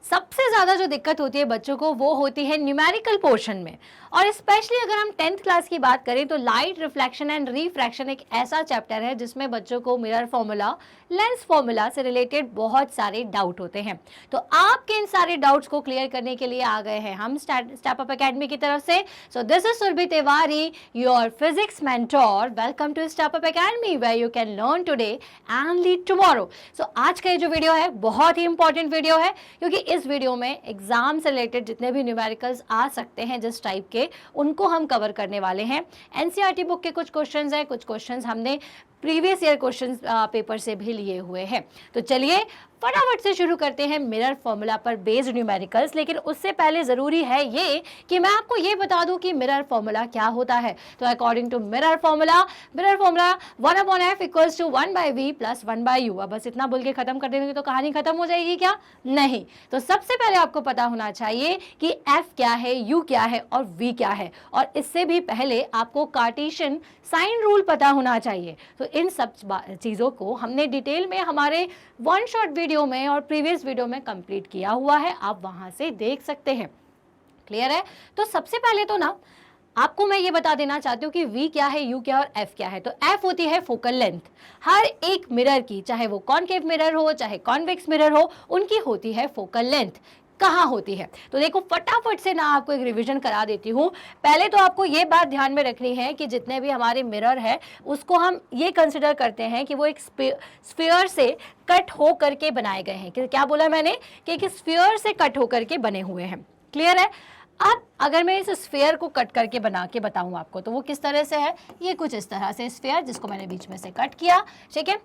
सबसे ज़्यादा जो दिक्कत होती है बच्चों को वो होती है न्यूमेरिकल पोर्शन में, और स्पेशली अगर हम 10th क्लास की बात करें तो लाइट रिफ्लेक्शन एंड रिफ्रैक्शन एक ऐसा चैप्टर है जिसमें बच्चों को मिरर फॉर्मूला, लेंस फॉर्मूला से रिलेटेड बहुत सारे डाउट होते हैं। तो आपके इन सारे डाउट्स को क्लियर करने के लिए आ गए हैं हम स्टेप अप एकेडमी की तरफ से। So this is Surabhi Tiwari, your physics mentor. Welcome to step up academy where you can learn today and lead tomorrow. So आज का ये जो वीडियो है बहुत ही इंपॉर्टेंट वीडियो है, क्योंकि इस वीडियो में एग्जाम से रिलेटेड जितने भी न्यूमेरिकल्स आ सकते हैं जिस टाइप के, उनको हम कवर करने वाले हैं। एनसीईआरटी बुक के कुछ क्वेश्चंस हैं, कुछ क्वेश्चंस हमने प्रीवियस ईयर क्वेश्चन पेपर से भी लिए हुए हैं। तो चलिए फटाफट से शुरू करते हैं मिरर फॉर्मूला पर बेस्ड न्यूमेरिकल्स। लेकिन उससे पहले ज़रूरी है ये कि मैं आपको ये बता दूं कि मिरर फॉर्मूला क्या होता है। तो according to mirror formula 1/f equals to 1/v plus 1/u। अब बस इतना बोल के खत्म कर देंगे तो कहानी खत्म हो जाएगी क्या? नहीं। तो सबसे पहले आपको पता होना चाहिए कि f क्या है, u क्या है और v क्या है, और इससे भी पहले आपको कार्टेशियन साइन रूल पता होना चाहिए। तो इन सब चीज़ों को हमने डिटेल में हमारे वन शॉट वीडियो में और प्रीवियस वीडियो में कंप्लीट किया हुआ है, आप वहां से देख सकते हैं। क्लियर है? तो सबसे पहले तो ना आपको मैं ये बता देना चाहती हूँ कि v क्या है, u क्या और f क्या है। तो f होती है फोकल लेंथ। हर एक मिरर की, चाहे वो कॉनकेव मिरर हो चाहे कॉन्वेक्स मिरर हो, उनकी होती है फोकल लेंथ। कहाँ होती है? तो देखो फटाफट से ना आपको एक रिवीजन करा देती हूँ। पहले तो आपको ये बात ध्यान में रखनी है कि जितने भी हमारे मिरर है उसको हम ये कंसिडर करते हैं कि वो एक स्फीयर से कट हो करके बनाए गए हैं। क्या बोला मैंने? कि एक स्फीयर से कट हो करके बने हुए हैं। क्लियर है? अब अगर मैं इस स्फीयर को कट करके बना के बताऊं आपको तो वो किस तरह से है, ये कुछ इस तरह से स्फीयर जिसको मैंने बीच में से कट किया। ठीक है,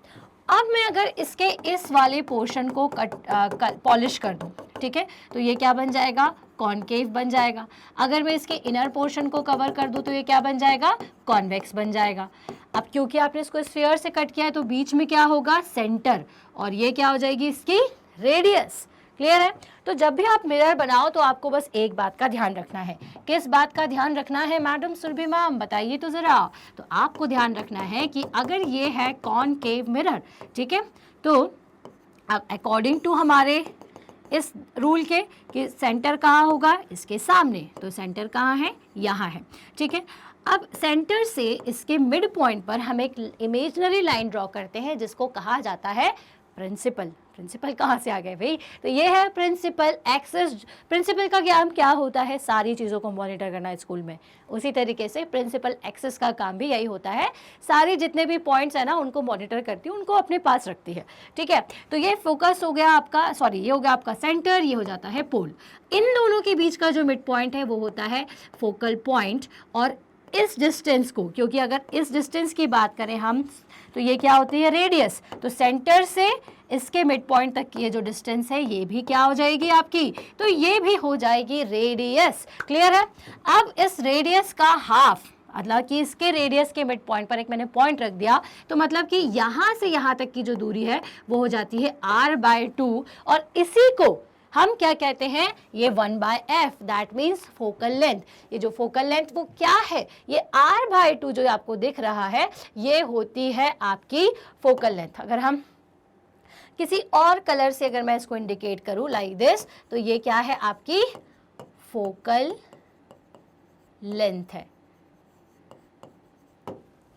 अब मैं अगर इसके इस वाले पोर्शन को पॉलिश कर दूं, ठीक है, तो ये क्या बन जाएगा? कॉनकेव बन जाएगा। अगर मैं इसके इनर पोर्शन को कवर कर दूं तो ये क्या बन जाएगा? कॉन्वेक्स बन जाएगा। अब क्योंकि आपने इसको स्फीयर से कट किया है तो बीच में क्या होगा? सेंटर, और ये क्या हो जाएगी? इसकी रेडियस। क्लियर है? तो जब भी आप मिरर बनाओ तो आपको बस एक बात का ध्यान रखना है। किस बात का ध्यान रखना है मैडम सुरभि मैम, बताइए तो ज़रा। तो आपको ध्यान रखना है कि अगर ये है कॉनकेव मिरर, ठीक है, तो अब अकॉर्डिंग टू हमारे इस रूल के कि सेंटर कहाँ होगा? इसके सामने। तो सेंटर कहाँ है? यहाँ है। ठीक है, अब सेंटर से इसके मिड पॉइंट पर हम एक इमेजिनरी लाइन ड्रॉ करते हैं जिसको कहा जाता है प्रिंसिपल। प्रिंसिपल कहाँ से आ गए भाई? तो ये है प्रिंसिपल एक्सिस। प्रिंसिपल का काम क्या होता है? सारी चीज़ों को मॉनिटर करना स्कूल में। उसी तरीके से प्रिंसिपल एक्सिस का काम भी यही होता है, सारे जितने भी पॉइंट्स है ना उनको मॉनिटर करती है, उनको अपने पास रखती है। ठीक है, तो ये फोकस हो गया आपका, सॉरी ये हो गया आपका सेंटर, ये हो जाता है पोल। इन दोनों के बीच का जो मिड पॉइंट है वो होता है फोकल पॉइंट। और इस डिस्टेंस को, क्योंकि अगर इस डिस्टेंस की बात करें हम तो ये क्या होती है? रेडियस। तो सेंटर से इसके मिड पॉइंट तक की ये जो डिस्टेंस है ये भी क्या हो जाएगी आपकी? तो ये भी हो जाएगी रेडियस। क्लियर है? अब इस रेडियस का हाफ, मतलब कि इसके रेडियस के मिड पॉइंट पर एक मैंने पॉइंट रख दिया, तो मतलब कि यहाँ से यहाँ तक की जो दूरी है वो हो जाती है r/2, और इसी को हम क्या कहते हैं? ये 1/f, that means focal length. ये जो फोकल लेंथ वो क्या है? ये r/2 जो आपको दिख रहा है ये होती है आपकी फोकल लेंथ। अगर हम किसी और कलर से अगर मैं इसको इंडिकेट करूं लाइक दिस, तो ये क्या है? आपकी फोकल लेंथ है।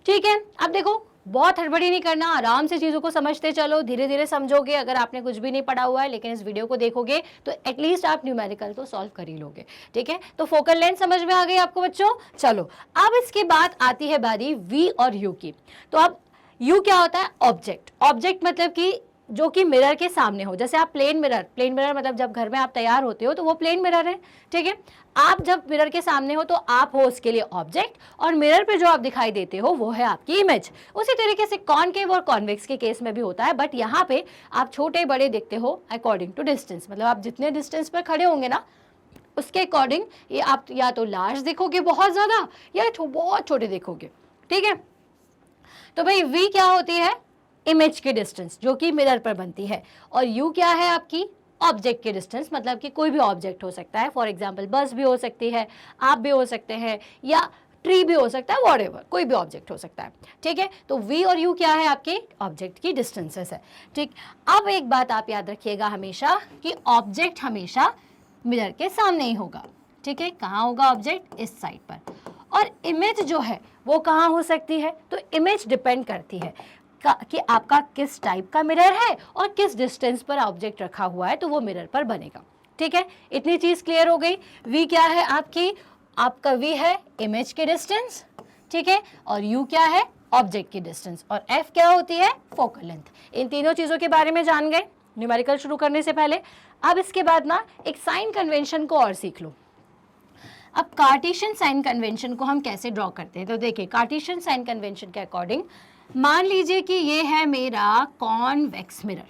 ठीक है, अब देखो बहुत हड़बड़ी नहीं करना, आराम से चीज़ों को समझते चलो, धीरे धीरे समझोगे। अगर आपने कुछ भी नहीं पढ़ा हुआ है लेकिन इस वीडियो को देखोगे तो एटलीस्ट आप न्यूमेरिकल तो सॉल्व कर ही लोगे। ठीक है, तो फोकल लेंथ समझ में आ गई आपको बच्चों? चलो अब इसके बाद आती है बारी v और u की। तो अब u क्या होता है? ऑब्जेक्ट। ऑब्जेक्ट मतलब कि जो कि मिरर के सामने हो। जैसे आप प्लेन मिरर मतलब जब घर में आप तैयार होते हो तो वो प्लेन मिरर है। ठीक है, आप जब मिरर के सामने हो तो आप हो उसके लिए ऑब्जेक्ट, और मिरर पे जो आप दिखाई देते हो वो है आपकी इमेज। उसी तरीके से कॉनकेव और कॉन्वेक्स के केस में भी होता है, बट यहाँ पे आप छोटे बड़े दिखते हो अकॉर्डिंग टू डिस्टेंस। मतलब आप जितने डिस्टेंस पर खड़े होंगे ना उसके अकॉर्डिंग ये आप या तो लार्ज दिखोगे बहुत ज़्यादा या बहुत छोटे दिखोगे। ठीक है, तो भाई v क्या होती है? इमेज की डिस्टेंस जो कि मिरर पर बनती है, और u क्या है? आपकी ऑब्जेक्ट की डिस्टेंस, मतलब कि कोई भी ऑब्जेक्ट हो सकता है। फॉर एग्जांपल बस भी हो सकती है, आप भी हो सकते हैं, या ट्री भी हो सकता है, व्हाटएवर, कोई भी ऑब्जेक्ट हो सकता है, ठीक है। तो v और u क्या है, आपके ऑब्जेक्ट की डिस्टेंसेस है, ठीक। अब एक बात आप याद रखिएगा हमेशा कि ऑब्जेक्ट हमेशा मिरर के सामने ही होगा, ठीक है। कहाँ होगा ऑब्जेक्ट, इस साइड पर, और इमेज जो है वो कहाँ हो सकती है, तो इमेज डिपेंड करती है कि आपका किस टाइप का मिरर है और किस डिस्टेंस पर ऑब्जेक्ट रखा हुआ है, तो वो मिरर पर बनेगा, ठीक है। इतनी चीज क्लियर हो गई। v क्या है आपकी, आपका v है इमेज की डिस्टेंस, ठीक है, और u क्या है ऑब्जेक्ट की डिस्टेंस, और f क्या होती है फोकल लेंथ। इन तीनों चीजों के बारे में जान गए न्यूमेरिकल शुरू करने से पहले। अब इसके बाद ना एक साइन कन्वेंशन को और सीख लो। अब कार्टेशियन साइन कन्वेंशन को हम कैसे ड्रॉ करते हैं, तो देखिए कार्टेशियन साइन कन्वेंशन के अकॉर्डिंग मान लीजिए कि ये है मेरा कॉन्वेक्स मिरर,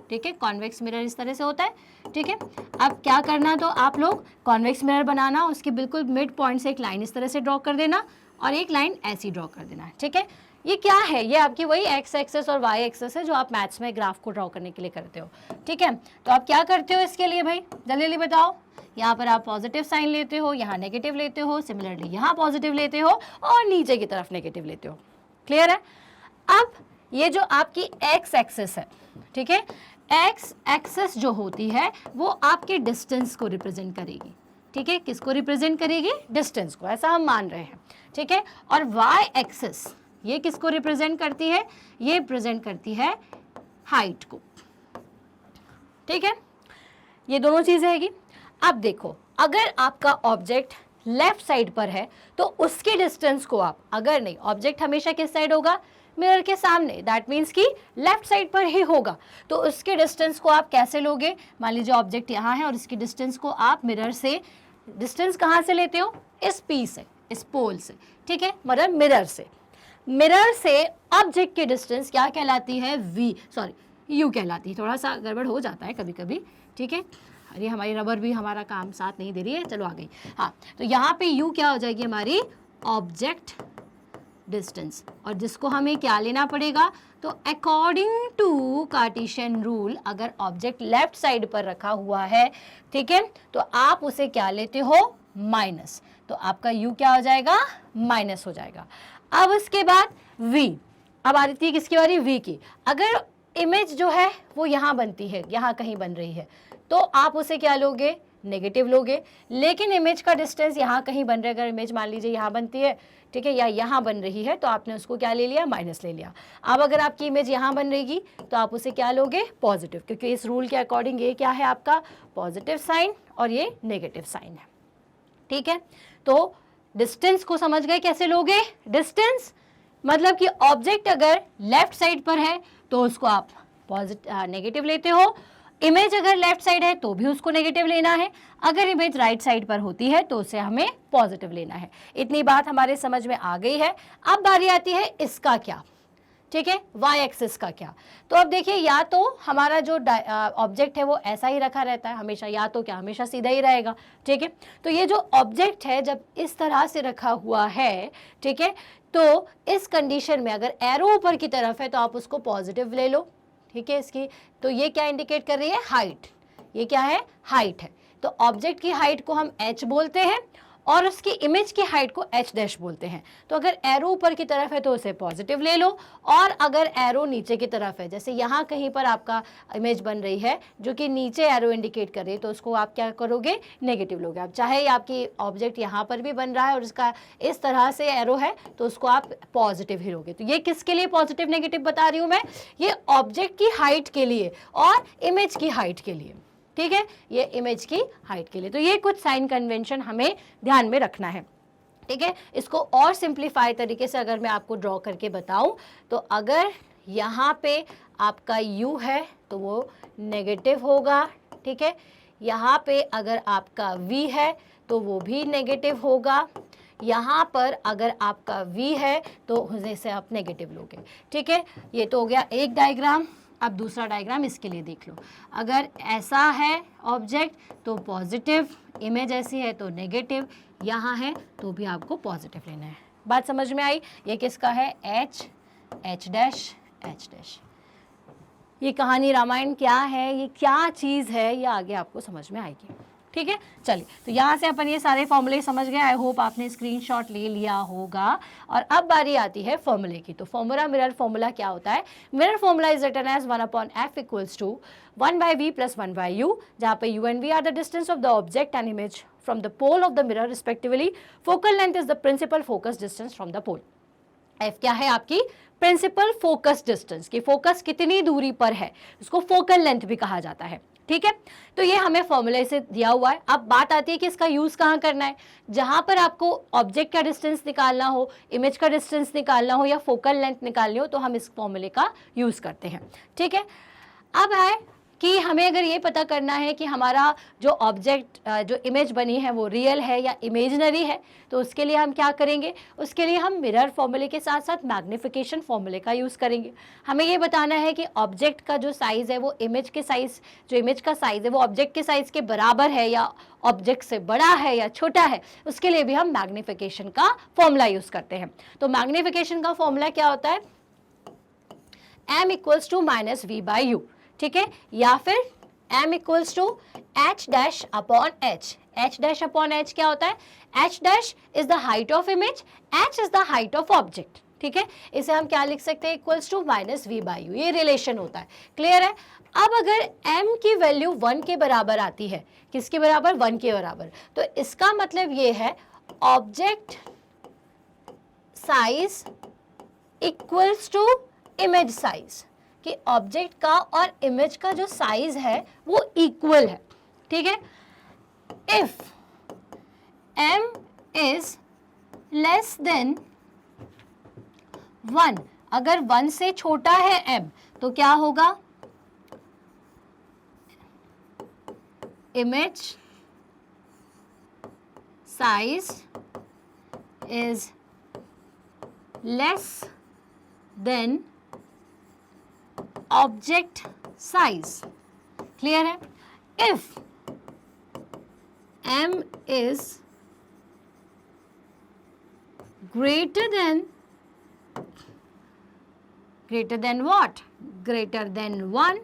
ठीक है। कॉन्वेक्स मिरर इस तरह से होता है, ठीक है। अब क्या करना, तो आप लोग कॉन्वेक्स मिरर बनाना, उसके बिल्कुल मिड पॉइंट से एक लाइन इस तरह से ड्रॉ कर देना और एक लाइन ऐसी ड्रॉ कर देना, ठीक है। ये क्या है, ये आपकी वही एक्स एक्सेस और वाई एक्सेस है जो आप मैथ्स में ग्राफ को ड्रॉ करने के लिए करते हो, ठीक है। तो आप क्या करते हो इसके लिए भाई, जल्दी जल्दी बताओ। यहाँ पर आप पॉजिटिव साइन लेते हो, यहाँ नेगेटिव लेते हो, सिमिलरली यहाँ पॉजिटिव लेते हो और नीचे की तरफ नेगेटिव लेते हो, क्लियर है। अब ये जो आपकी एक्स एक्सेस है, ठीक है, एक्स एक्सेस जो होती है वो आपके डिस्टेंस को रिप्रेजेंट करेगी, ठीक है। किसको रिप्रेजेंट करेगी, डिस्टेंस को, ऐसा हम मान रहे हैं, ठीक है। और वाई एक्सेस ये किसको रिप्रेजेंट करती है, ये रिप्रेजेंट करती है हाइट को, ठीक है। ये दोनों चीजें हैगी। अब देखो अगर आपका ऑब्जेक्ट लेफ्ट साइड पर है तो उसके डिस्टेंस को आप, अगर नहीं, ऑब्जेक्ट हमेशा किस साइड होगा, मिरर के सामने, दैट मीन्स कि लेफ्ट साइड पर ही होगा, तो उसके डिस्टेंस को आप कैसे लोगे। मान लीजिए ऑब्जेक्ट यहाँ है और इसकी डिस्टेंस को आप मिरर से, डिस्टेंस कहाँ से लेते हो, इस पी से, इस पोल से, ठीक है, मतलब मिरर से। मिरर से ऑब्जेक्ट की डिस्टेंस क्या कहलाती है, v, सॉरी u कहलाती है। थोड़ा सा गड़बड़ हो जाता है कभी कभी, ठीक है। अरे हमारी रबर भी हमारा काम साथ नहीं दे रही है, चलो आ गई। हाँ, तो यहाँ पे u क्या हो जाएगी, हमारी ऑब्जेक्ट डिस्टेंस, और जिसको हमें क्या लेना पड़ेगा, तो अकॉर्डिंग टू कार्टेशियन रूल अगर ऑब्जेक्ट लेफ्ट साइड पर रखा हुआ है, ठीक है, तो आप उसे क्या लेते हो, माइनस, तो आपका u क्या हो जाएगा, माइनस हो जाएगा। अब उसके बाद v, अब आ रही है किसकी बारी, v की। अगर इमेज जो है वो यहाँ बनती है, यहाँ कहीं बन रही है, तो आप उसे क्या लोगे, नेगेटिव लोगे। लेकिन इमेज का डिस्टेंस यहाँ कहीं बन रहा है, अगर इमेज मान लीजिए यहाँ बनती है, ठीक है, या यहाँ बन रही है, तो आपने उसको क्या ले लिया, माइनस ले लिया। अब अगर आपकी इमेज यहाँ बन रहेगी तो आप उसे क्या लोगे, पॉजिटिव, क्योंकि इस रूल के अकॉर्डिंग ये क्या है आपका पॉजिटिव साइन और ये नेगेटिव साइन है, ठीक है। तो डिस्टेंस को समझ गए कैसे लोगे, डिस्टेंस मतलब कि ऑब्जेक्ट अगर लेफ्ट साइड पर है तो उसको आप पॉजिटिव नेगेटिव लेते हो, इमेज अगर लेफ्ट साइड है तो भी उसको नेगेटिव लेना है, अगर इमेज राइट साइड पर होती है तो उसे हमें पॉजिटिव लेना है। इतनी बात हमारे समझ में आ गई है। अब बारी आती है इसका क्या, ठीक है, वाई एक्सिस का क्या। तो अब देखिए, या तो हमारा जो ऑब्जेक्ट है वो ऐसा ही रखा रहता है हमेशा, या तो क्या हमेशा सीधा ही रहेगा, ठीक है। तो ये जो ऑब्जेक्ट है जब इस तरह से रखा हुआ है, ठीक है, तो इस कंडीशन में अगर एरो ऊपर की तरफ है तो आप उसको पॉजिटिव ले लो, ठीक है। इसकी तो ये क्या इंडिकेट कर रही है, हाइट, ये क्या है, हाइट है। तो ऑब्जेक्ट की हाइट को हम h बोलते हैं और उसकी इमेज की हाइट को h डैश बोलते हैं। तो अगर एरो ऊपर की तरफ है तो उसे पॉजिटिव ले लो, और अगर एरो नीचे की तरफ है, जैसे यहाँ कहीं पर आपका इमेज बन रही है जो कि नीचे एरो इंडिकेट कर रही है, तो उसको आप क्या करोगे, नेगेटिव लोगे। आप चाहे आपकी ऑब्जेक्ट यहाँ पर भी बन रहा है और इसका इस तरह से एरो है तो उसको आप पॉजिटिव ही लोगे। तो ये किसके लिए पॉजिटिव नेगेटिव बता रही हूँ मैं, ये ऑब्जेक्ट की हाइट के लिए और इमेज की हाइट के लिए, ठीक है, ये इमेज की हाइट के लिए। तो ये कुछ साइन कन्वेंशन हमें ध्यान में रखना है, ठीक है। इसको और सिंप्लीफाई तरीके से अगर मैं आपको ड्रॉ करके बताऊं, तो अगर यहाँ पे आपका u है तो वो नेगेटिव होगा, ठीक है। यहाँ पे अगर आपका v है तो वो भी नेगेटिव होगा, यहाँ पर अगर आपका v है तो उसे आप नेगेटिव लोगे, ठीक है। ये तो हो गया एक डायग्राम। अब दूसरा डायग्राम इसके लिए देख लो। अगर ऐसा है ऑब्जेक्ट तो पॉजिटिव, इमेज ऐसी है तो नेगेटिव, यहाँ है तो भी आपको पॉजिटिव लेना है। बात समझ में आई। ये किसका है, h, h dash, h dash. ये कहानी रामायण क्या है, ये क्या चीज़ है, ये आगे आपको समझ में आएगी। ठीक है, चलिए तो यहाँ से अपन ये सारे फॉर्मूले समझ गए। आई होप आपने स्क्रीनशॉट ले लिया होगा। और अब बारी आती है फॉर्मूले की। तो फॉर्मूला, मिरर फॉर्मूला क्या होता है? Mirror formula is written as 1/f equals to 1/v plus 1/u, जहाँ पे u and v are the distance of the object and image from the pole of the mirror respectively. Focal length is the principal focus distance from the pole. f क्या है? आपकी principal focus distance, की focus कितनी दूरी पर है, उसको focal length भी कहा जाता है। ठीक है, तो ये हमें फॉर्मूले से दिया हुआ है। अब बात आती है कि इसका यूज कहाँ करना है। जहां पर आपको ऑब्जेक्ट का डिस्टेंस निकालना हो, इमेज का डिस्टेंस निकालना हो या फोकल लेंथ निकालनी हो, तो हम इस फॉर्मूले का यूज करते हैं। ठीक है, अब है कि हमें अगर ये पता करना है कि हमारा जो ऑब्जेक्ट, जो इमेज बनी है वो रियल है या इमेजिनरी है, तो उसके लिए हम क्या करेंगे? उसके लिए हम मिरर फॉर्मूले के साथ साथ मैग्निफिकेशन फॉर्मूले का यूज़ करेंगे। हमें ये बताना है कि ऑब्जेक्ट का जो साइज़ है वो इमेज के साइज़, जो इमेज का साइज़ है वो ऑब्जेक्ट के साइज़ के बराबर है या ऑब्जेक्ट से बड़ा है या छोटा है। उसके लिए भी हम मैग्निफिकेशन का फॉर्मूला यूज़ करते हैं। तो मैग्निफिकेशन का फॉर्मूला क्या होता है? m equals to minus v by u. ठीक है, या फिर m equals to h dash upon h। h dash upon h क्या होता है? h dash is the height of image, h is the height of object. ठीक है, इसे हम क्या लिख सकते हैं? Equals to minus v by u. ये रिलेशन होता है। क्लियर है? अब अगर m की वैल्यू 1 के बराबर आती है, किसके बराबर? 1 के बराबर, तो इसका मतलब ये है object size equals to image size, कि ऑब्जेक्ट का और इमेज का जो साइज है वो इक्वल है। ठीक है, if m is less then 1, अगर 1 से छोटा है m, तो क्या होगा? Image size is less than object size. Clear है? If m is greater than what? Greater than 1,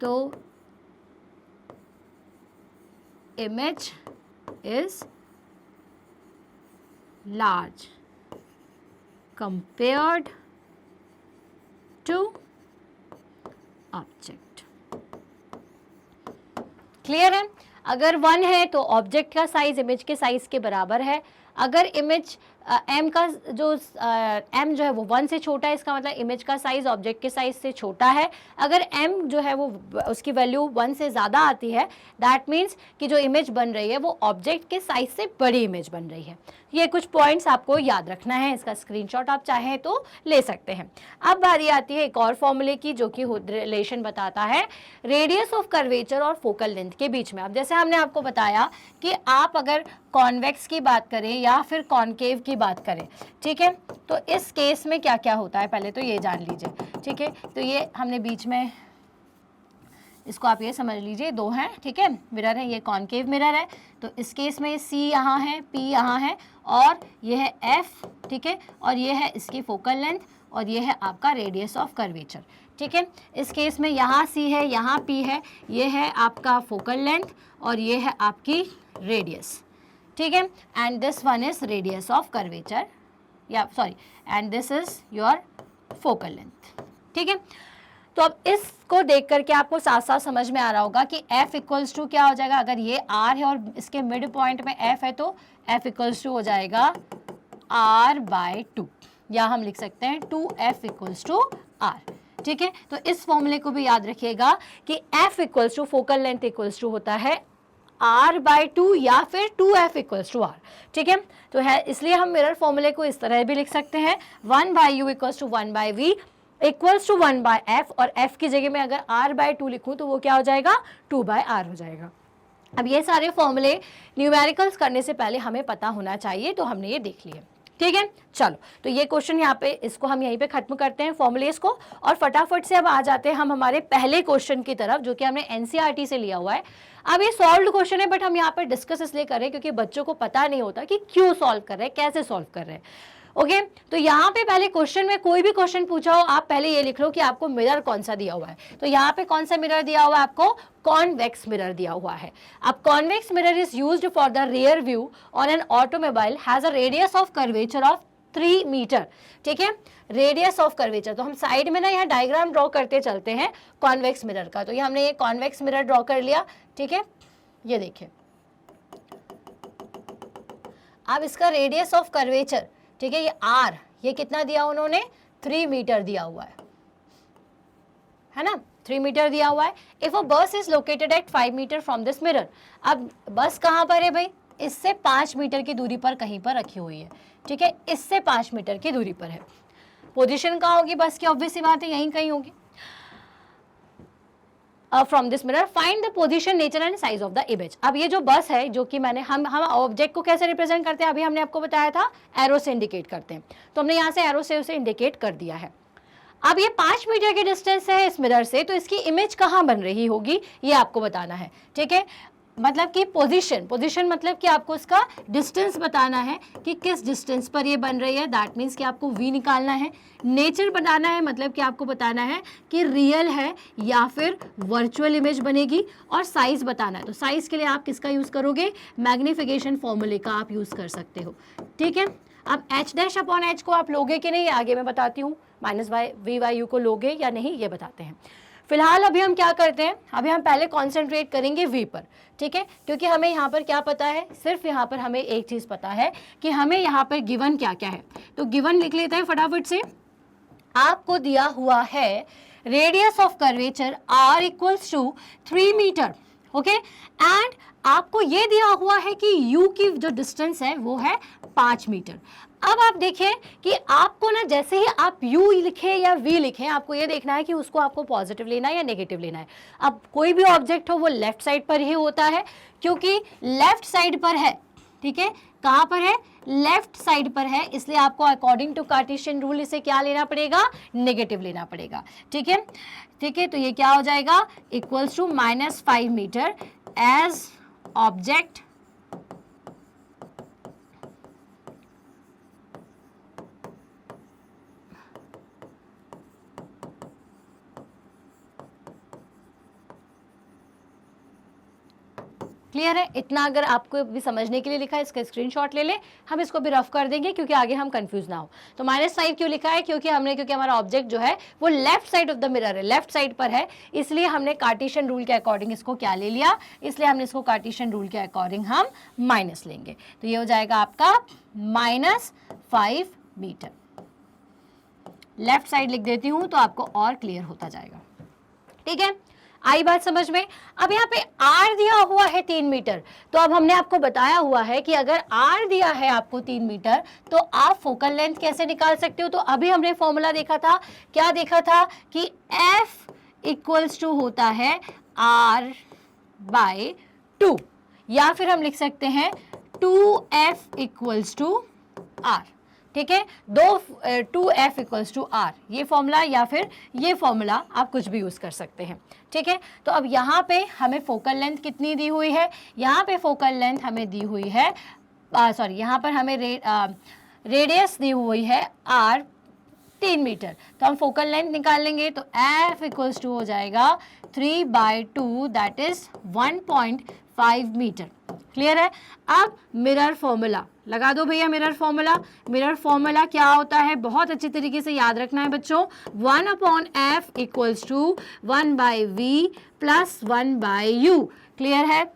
तो image is large compared to object. Clear है? अगर 1 है तो ऑब्जेक्ट का साइज इमेज के साइज के बराबर है। अगर इमेज m का जो m जो है वो 1 से छोटा है, इसका मतलब इमेज का साइज ऑब्जेक्ट के साइज से छोटा है। अगर m जो है वो उसकी वैल्यू 1 से ज़्यादा आती है, दैट मीन्स कि जो इमेज बन रही है वो ऑब्जेक्ट के साइज से बड़ी इमेज बन रही है। ये कुछ पॉइंट्स आपको याद रखना है। इसका स्क्रीनशॉट आप चाहें तो ले सकते हैं। अब बारी आती है एक और फॉर्मूले की, जो कि रिलेशन बताता है रेडियस ऑफ कर्वेचर और फोकल लेंथ के बीच में। अब जैसे हमने आपको बताया कि आप अगर कॉन्वेक्स की बात करें या फिर कॉनकेव की बात करें, ठीक है, तो इस केस में क्या क्या होता है पहले तो ये जान लीजिए। ठीक है, तो ये हमने बीच में, इसको आप ये समझ लीजिए, 2 हैं, ठीक है, मिरर है, ये कॉनकेव मिरर है। तो इस केस में C यहाँ है, P यहाँ है, और ये है F, ठीक है, और ये है इसकी फोकल लेंथ, और ये है आपका रेडियस ऑफ कर्वेचर। ठीक है, इस केस में यहाँ C है, यहाँ P है, ये है आपका फोकल लेंथ, और ये है आपकी रेडियस। ठीक है, and this one is radius of curvature, या sorry, and this is your focal length. ठीक है, तो अब इसको देख करके आपको साथ साथ समझ में आ रहा होगा कि F इक्वल्स टू क्या हो जाएगा। अगर ये R है और इसके मिड पॉइंट में F है, तो F इक्वल्स टू हो जाएगा R/2, या हम लिख सकते हैं 2F इक्वल्स टू R। ठीक है, तो इस फॉर्मूले को भी याद रखिएगा कि F equals to focal length equals to होता है R/2 या फिर 2F इक्वल्स टू R। ठीक है, तो है, इसलिए हम मिरर फॉर्मूले को इस तरह भी लिख सकते हैं, 1/u equals to 1/v equals to 1/f, और f की जगह में अगर R/2 लिखूँ तो वो क्या हो जाएगा? 2/r हो जाएगा। अब ये सारे फॉर्मूले न्यूमेरिकल्स करने से पहले हमें पता होना चाहिए, तो हमने ये देख लिए। ठीक है, चलो, तो ये क्वेश्चन यहाँ पे, इसको हम यहीं पे खत्म करते हैं फॉर्मूलेस को, और फटाफट से अब आ जाते हैं हम हमारे पहले क्वेश्चन की तरफ, जो कि हमने NCERT से लिया हुआ है। अब ये सॉल्व क्वेश्चन है, बट हम यहाँ पे डिस्कस इसलिए कर रहे हैं क्योंकि बच्चों को पता नहीं होता कि क्यों सॉल्व कर रहे हैं, कैसे सॉल्व कर रहे हैं। ओके तो यहाँ पे पहले क्वेश्चन में कोई भी क्वेश्चन पूछा हो, आप पहले ये लिख लो कि आपको मिरर कौन सा दिया हुआ है। तो यहाँ पे कौन सा मिरर दिया हुआ है आपको? कॉन्वेक्स मिरर दिया हुआ है। अब convex mirror is used for the rear view on an automobile has a radius of curvature of 3 metre. ठीक है, रेडियस ऑफ कर्वेचर। तो हम साइड में ना यहाँ डायग्राम ड्रॉ करते चलते हैं कॉन्वेक्स मिरर का। तो ये हमने ये कॉन्वेक्स मिरर ड्रॉ कर लिया। ठीक है, ये देखिए अब इसका रेडियस ऑफ कर्वेचर, ठीक है, ये आर, ये कितना दिया उन्होंने? 3 मीटर दिया हुआ है ना, 3 मीटर दिया हुआ है। If a bus is located at 5 metre from this mirror, अब बस कहाँ पर है भाई? इससे 5 मीटर की दूरी पर कहीं पर रखी हुई है। ठीक है, इससे 5 मीटर की दूरी पर है। पोजीशन कहाँ होगी बस की? ऑब्वियस सी बात है यहीं कहीं होगी। From this mirror find the position, nature and size of the image. अब ये जो बस है, जो कि मैंने हम ऑब्जेक्ट को कैसे रिप्रेजेंट करते हैं, अभी हमने आपको बताया था एरो से इंडिकेट करते हैं। तो हमने यहाँ से एरो से उसे इंडिकेट कर दिया है। अब ये 5 मीटर की डिस्टेंस है इस मिरर से, तो इसकी इमेज कहाँ बन रही होगी ये आपको बताना है। ठीक है, मतलब कि पोजीशन मतलब कि आपको इसका डिस्टेंस बताना है कि किस डिस्टेंस पर ये बन रही है। दैट मीन्स कि आपको v निकालना है। नेचर बनाना है, मतलब कि आपको बताना है कि रियल है या फिर वर्चुअल इमेज बनेगी। और साइज बताना है। तो साइज के लिए आप किसका यूज़ करोगे? मैग्निफिकेशन फॉर्मूले का आप यूज़ कर सकते हो। ठीक है, अब h डैश अपॉन h को आप लोगे कि नहीं, आगे मैं बताती हूँ। माइनस वी वाई यू को लोगे या नहीं ये बताते हैं। फिलहाल अभी हम क्या करते हैं, अभी हम पहले कॉन्सेंट्रेट करेंगे v पर। ठीक है, क्योंकि हमें यहाँ पर क्या पता है, सिर्फ यहाँ पर हमें एक चीज़ पता है कि हमें यहाँ पर गिवन क्या क्या है। तो गिवन लिख लेते हैं फटाफट से। आपको दिया हुआ है radius of curvature r equals to 3 metre. Okay, and आपको ये दिया हुआ है कि u की जो डिस्टेंस है वो है 5 मीटर। अब आप देखिए कि आपको ना जैसे ही आप u लिखें या v लिखें, आपको ये देखना है कि उसको आपको पॉजिटिव लेना है या नेगेटिव लेना है। अब कोई भी ऑब्जेक्ट हो वो लेफ्ट साइड पर ही होता है, क्योंकि लेफ्ट साइड पर है। ठीक है, कहाँ पर है? लेफ्ट साइड पर है, इसलिए आपको अकॉर्डिंग टू कार्टेशियन रूल इसे क्या लेना पड़ेगा? नेगेटिव लेना पड़ेगा। ठीक है, ठीक है, तो ये क्या हो जाएगा? Equals to -5 metre as object clear है? इतना अगर आपको भी समझने के लिए लिखा है, इसका स्क्रीनशॉट ले लें। हम इसको भी रफ कर देंगे क्योंकि आगे हम कंफ्यूज ना हो। तो -5 क्यों लिखा है? क्योंकि हमारा ऑब्जेक्ट जो है वो left side of the mirror है, लेफ्ट साइड पर है, इसलिए हमने कार्टेशियन रूल के अकॉर्डिंग इसको क्या ले लिया? इसलिए हमने इसको कार्टेशियन रूल के अकॉर्डिंग हम माइनस लेंगे। तो ये हो जाएगा आपका -5 मीटर। लेफ्ट साइड लिख देती हूँ तो आपको और क्लियर होता जाएगा। ठीक है, आई बात समझ में? अब यहाँ पे r दिया हुआ है 3 मीटर। तो अब हमने आपको बताया हुआ है कि अगर r दिया है आपको 3 मीटर तो आप फोकल लेंथ कैसे निकाल सकते हो? तो अभी हमने फॉर्मूला देखा था, क्या देखा था कि f इक्वल्स टू होता है r/2, या फिर हम लिख सकते हैं 2f इक्वल्स टू r। ठीक है, 2f इक्वल्स टू r, ये फॉर्मूला या फिर ये फॉर्मूला आप कुछ भी यूज़ कर सकते हैं। ठीक है, तो अब यहाँ पे हमें फोकल लेंथ कितनी दी हुई है? यहाँ पे फोकल लेंथ हमें दी हुई है, यहाँ पर हमें रेडियस दी हुई है r 3 मीटर। तो हम फोकल लेंथ निकाल लेंगे, तो f इक्वल्स टू हो जाएगा 3/2 दैट इज 1.5 मीटर। क्लियर है? अब मिरर फॉर्मूला लगा दो भैया। मिरर फॉर्मूला क्या होता है? बहुत अच्छी तरीके से याद रखना है बच्चों। 1/f equals to 1/v plus 1/u। Clear है?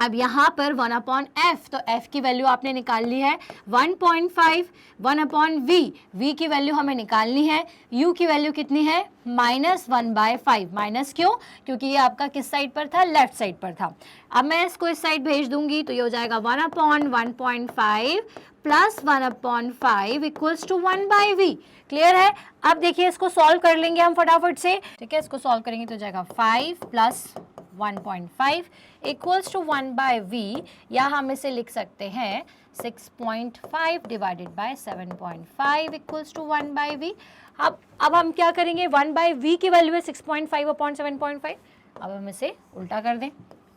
अब यहाँ पर 1/f, तो f की वैल्यू आपने निकाल ली है 1.5, 1/v, v की वैल्यू हमें निकालनी है, u की वैल्यू कितनी है? -1/5। माइनस क्यों? क्योंकि ये आपका किस साइड पर था? लेफ्ट साइड पर था। अब मैं इसको इस साइड भेज दूंगी तो ये हो जाएगा 1/1.5 plus 1/5 equals to 1/v। Clear है? अब देखिए इसको सॉल्व कर लेंगे हम फटाफट से। ठीक है, इसको सॉल्व करेंगे तो हो जाएगा 5 प्लस 1.5 इक्वल्स टू 1/v, या हम इसे लिख सकते हैं 6.5 divided by 7.5 equals to 1/v। अब हम क्या करेंगे? 1/v की वैल्यू है 6.5 अपॉन 7.5। अब हम इसे उल्टा कर दें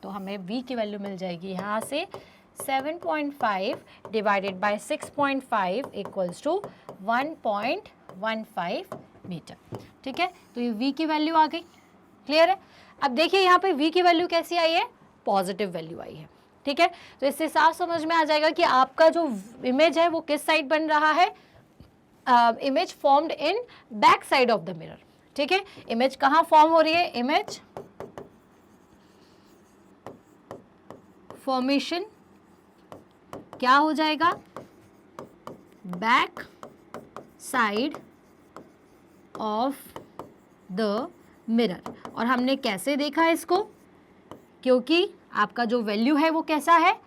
तो हमें v की वैल्यू मिल जाएगी यहाँ से 7.5 divided by 6.5 equals to 1.15 metre. ठीक है, तो ये v की वैल्यू आ गई। क्लियर है? अब देखिए यहाँ पे v की वैल्यू कैसी आई है, पॉजिटिव वैल्यू आई है। ठीक है, तो इससे साफ समझ में आ जाएगा कि आपका जो इमेज है वो किस साइड बन रहा है, image formed in back side of the mirror. ठीक है, इमेज कहाँ फॉर्म हो रही है, इमेज फॉर्मेशन क्या हो जाएगा, back side of the mirror. और हमने कैसे देखा इसको, क्योंकि आपका जो वैल्यू है वो कैसा है,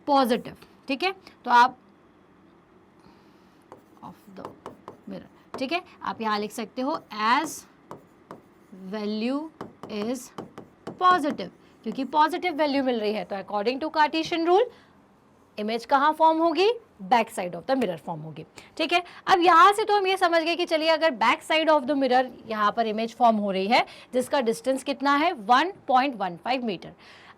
पॉजिटिव। ठीक है, तो आप ऑफ द मिरर, ठीक है, आप यहां लिख सकते हो एज वैल्यू इज पॉजिटिव, क्योंकि पॉजिटिव वैल्यू मिल रही है। तो according to Cartesian rule image कहाँ फॉर्म होगी, back side of the mirror form होगी। ठीक है, अब यहाँ से तो हम ये समझ गए कि चलिए अगर back side of the mirror यहाँ पर इमेज फॉर्म हो रही है जिसका डिस्टेंस कितना है 1.15 मीटर।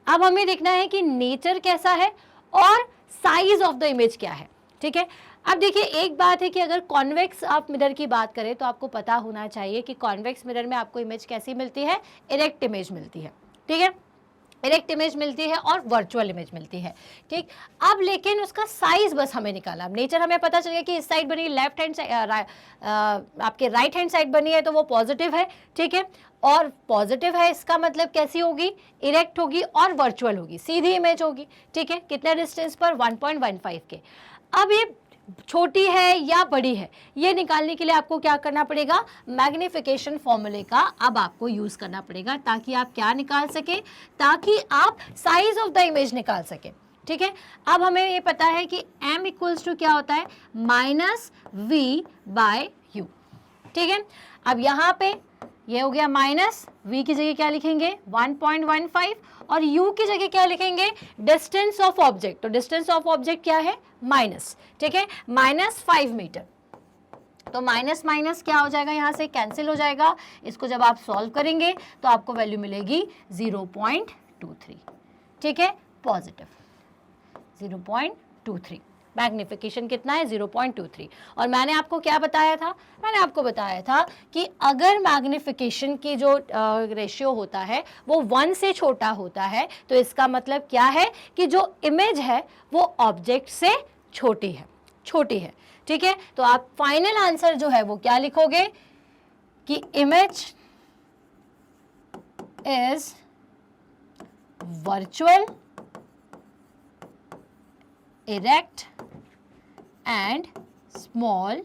अब हमें देखना है कि नेचर कैसा है और साइज ऑफ द इमेज क्या है। ठीक है, अब देखिए एक बात है कि अगर कॉन्वेक्स आप मिरर की बात करें तो आपको पता होना चाहिए कि कॉन्वेक्स मिरर में आपको इमेज कैसी मिलती है, इरेक्ट इमेज मिलती है। ठीक है, इरेक्ट इमेज मिलती है और वर्चुअल इमेज मिलती है। ठीक, अब लेकिन उसका साइज बस हमें निकालना। अब नेचर हमें पता चल गया कि इस साइड बनी, लेफ्ट हैंड साइड आपके राइट हैंड साइड बनी है तो वो पॉजिटिव है। ठीक है, और पॉजिटिव है इसका मतलब कैसी होगी, इरेक्ट होगी और वर्चुअल होगी, सीधी इमेज होगी। ठीक है, कितने डिस्टेंस पर, 1.15 के। अब ये छोटी है या बड़ी है ये निकालने के लिए आपको क्या करना पड़ेगा, मैग्निफिकेशन फॉर्मूले का अब आपको यूज करना पड़ेगा, ताकि आप क्या निकाल सके, ताकि आप साइज ऑफ द इमेज निकाल सके। ठीक है, अब हमें ये पता है कि m इक्वल्स टू क्या होता है, -v/u। ठीक है, अब यहाँ पे ये हो गया माइनस, v की जगह क्या लिखेंगे 1.15 और u की जगह क्या लिखेंगे, डिस्टेंस ऑफ ऑब्जेक्ट। तो डिस्टेंस ऑफ ऑब्जेक्ट क्या है, माइनस। ठीक है, -5 मीटर। तो माइनस माइनस क्या हो जाएगा, यहाँ से कैंसिल हो जाएगा। इसको जब आप सॉल्व करेंगे तो आपको वैल्यू मिलेगी 0.23। ठीक है, पॉजिटिव 0.23। मैग्निफिकेशन कितना है, 0.23। और मैंने आपको क्या बताया था, मैंने आपको बताया था कि अगर मैग्निफिकेशन की जो रेशियो होता है वो 1 से छोटा होता है तो इसका मतलब क्या है कि जो इमेज है वो ऑब्जेक्ट से छोटी है। ठीक है, तो आप फाइनल आंसर जो है वो क्या लिखोगे कि image is virtual, erect and small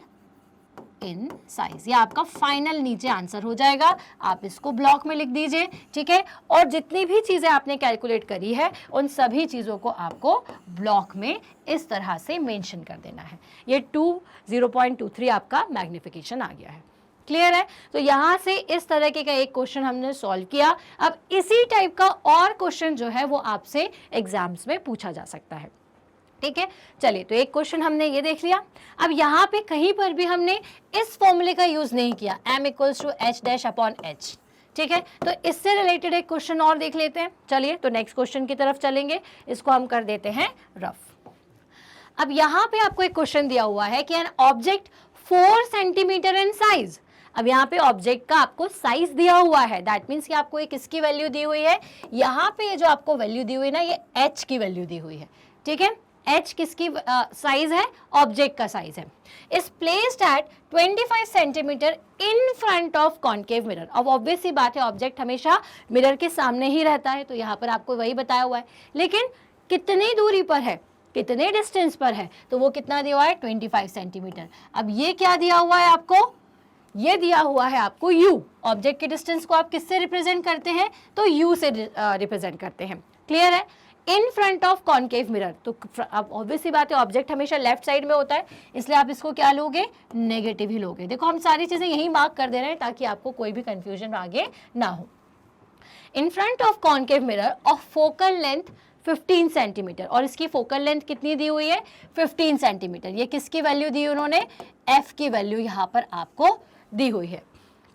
in size. ये आपका फाइनल नीचे आंसर हो जाएगा, आप इसको ब्लॉक में लिख दीजिए। ठीक है, और जितनी भी चीज़ें आपने कैलकुलेट करी है उन सभी चीज़ों को आपको ब्लॉक में इस तरह से मेंशन कर देना है। ये 0.23 आपका मैग्निफिकेशन आ गया है। क्लियर है? तो यहाँ से इस तरह के का एक क्वेश्चन हमने सॉल्व किया। अब इसी टाइप का और क्वेश्चन जो है वो आपसे एग्जाम्स में पूछा जा सकता है। ठीक है, चलिए तो एक क्वेश्चन हमने ये देख लिया। अब यहाँ पे कहीं पर भी हमने इस फॉर्मूले का यूज नहीं किया, m इक्वल्स टू h'/h। ठीक है, तो इससे रिलेटेड एक क्वेश्चन और देख लेते हैं। चलिए तो नेक्स्ट क्वेश्चन की तरफ चलेंगे, इसको हम कर देते हैं रफ। अब यहाँ पे आपको एक क्वेश्चन दिया हुआ है कि an object 4 centimetre in size. अब यहाँ पे ऑब्जेक्ट का आपको साइज दिया हुआ है, दैट मीन्स कि आपको एक इसकी वैल्यू दी हुई है, यहाँ पे ये जो आपको वैल्यू दी हुई है ना, ये h की वैल्यू दी हुई है। ठीक है, h किसकी साइज है, ऑब्जेक्ट का साइज है। Is placed at 25 centimetre in front of concave mirror. अब ऑब्वियस सी बात है, ऑब्जेक्ट हमेशा मिरर के सामने ही रहता है, तो यहाँ पर आपको वही बताया हुआ है, लेकिन कितनी दूरी पर है, कितने डिस्टेंस पर है, तो वो कितना दिया हुआ है 25 सेंटीमीटर। अब ये क्या दिया हुआ है आपको, ये दिया हुआ है आपको u। ऑब्जेक्ट के डिस्टेंस को आप किससे रिप्रेजेंट करते हैं, तो u से रिप्रेजेंट करते हैं। क्लियर है? In front of concave mirror, तो अब ऑब्वियसली बात है ऑब्जेक्ट हमेशा लेफ्ट साइड में होता है, इसलिए आप इसको क्या लोगे, नेगेटिव ही लोगे। देखो हम सारी चीजें यही मार्क कर दे रहे हैं ताकि आपको कोई भी कंफ्यूजन आगे ना हो। In front of concave mirror of focal length 15 centimetre, और इसकी फोकल लेंथ कितनी दी हुई है 15 सेंटीमीटर। ये किसकी वैल्यू दी उन्होंने, f की वैल्यू यहाँ पर आपको दी हुई है।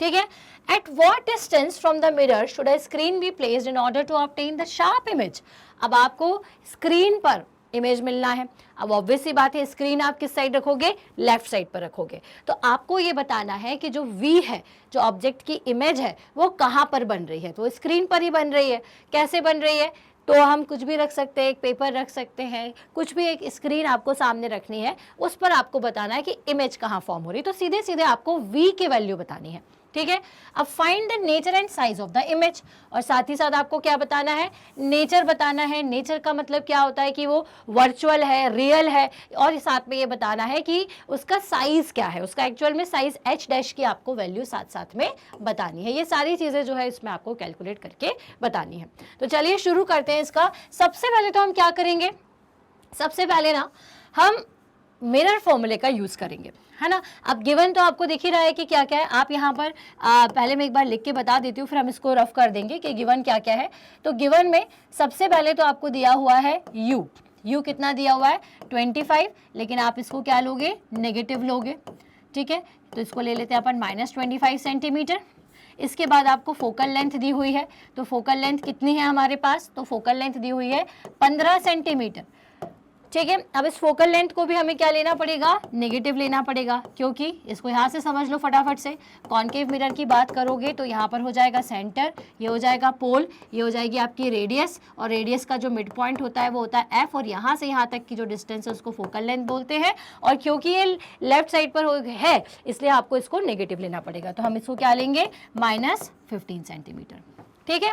ठीक है, at what distance from the mirror should a screen be placed in order to obtain the sharp image. अब आपको स्क्रीन पर इमेज मिलना है। अब ऑब्वियस सी बात है, स्क्रीन आप किस साइड रखोगे, लेफ्ट साइड पर रखोगे। तो आपको ये बताना है कि जो V है, जो ऑब्जेक्ट की इमेज है, वो कहाँ पर बन रही है। तो स्क्रीन पर ही बन रही है। कैसे बन रही है, तो हम कुछ भी रख सकते हैं, एक पेपर रख सकते हैं, कुछ भी, एक स्क्रीन आपको सामने रखनी है, उस पर आपको बताना है कि इमेज कहाँ फॉर्म हो रही है। तो सीधे सीधे आपको V की वैल्यू बतानी है, ठीक है। अब find the nature and size of the image, और साथ ही साथ आपको क्या बताना है, नेचर बताना है। नेचर का मतलब क्या होता है कि वो वर्चुअल है, रियल है, और साथ में ये बताना है कि उसका साइज क्या है, उसका एक्चुअल में साइज h डैश की आपको वैल्यू साथ साथ में बतानी है। ये सारी चीजें जो है इसमें आपको कैलकुलेट करके बतानी है। तो चलिए शुरू करते हैं इसका। सबसे पहले तो हम क्या करेंगे, सबसे पहले ना हम मिरर फॉर्मूले का यूज करेंगे, है ना। अब गिवन तो आपको दिख ही रहा है कि क्या क्या है। आप यहाँ पर पहले मैं एक बार लिख के बता देती हूँ, फिर हम इसको रफ कर देंगे कि गिवन क्या क्या है। तो गिवन में सबसे पहले तो आपको दिया हुआ है यू कितना दिया हुआ है 25, लेकिन आप इसको क्या लोगे, नेगेटिव लोगे, ठीक है। तो इसको ले लेते हैं अपन -25 सेंटीमीटर। इसके बाद आपको फोकल लेंथ दी हुई है, तो फोकल लेंथ कितनी है हमारे पास, तो फोकल लेंथ दी हुई है 15 सेंटीमीटर, ठीक है। अब इस फोकल लेंथ को भी हमें क्या लेना पड़ेगा, नेगेटिव लेना पड़ेगा, क्योंकि इसको यहाँ से समझ लो फटाफट से। कॉन्केव मिरर की बात करोगे तो यहाँ पर हो जाएगा सेंटर, ये हो जाएगा पोल, ये हो जाएगी आपकी रेडियस, और रेडियस का जो मिड पॉइंट होता है वो होता है एफ, और यहाँ से यहाँ तक की जो डिस्टेंस है उसको फोकल लेंथ बोलते हैं। और क्योंकि ये लेफ्ट साइड पर है इसलिए आपको इसको नेगेटिव लेना पड़ेगा। तो हम इसको क्या लेंगे, -15 सेंटीमीटर, ठीक है।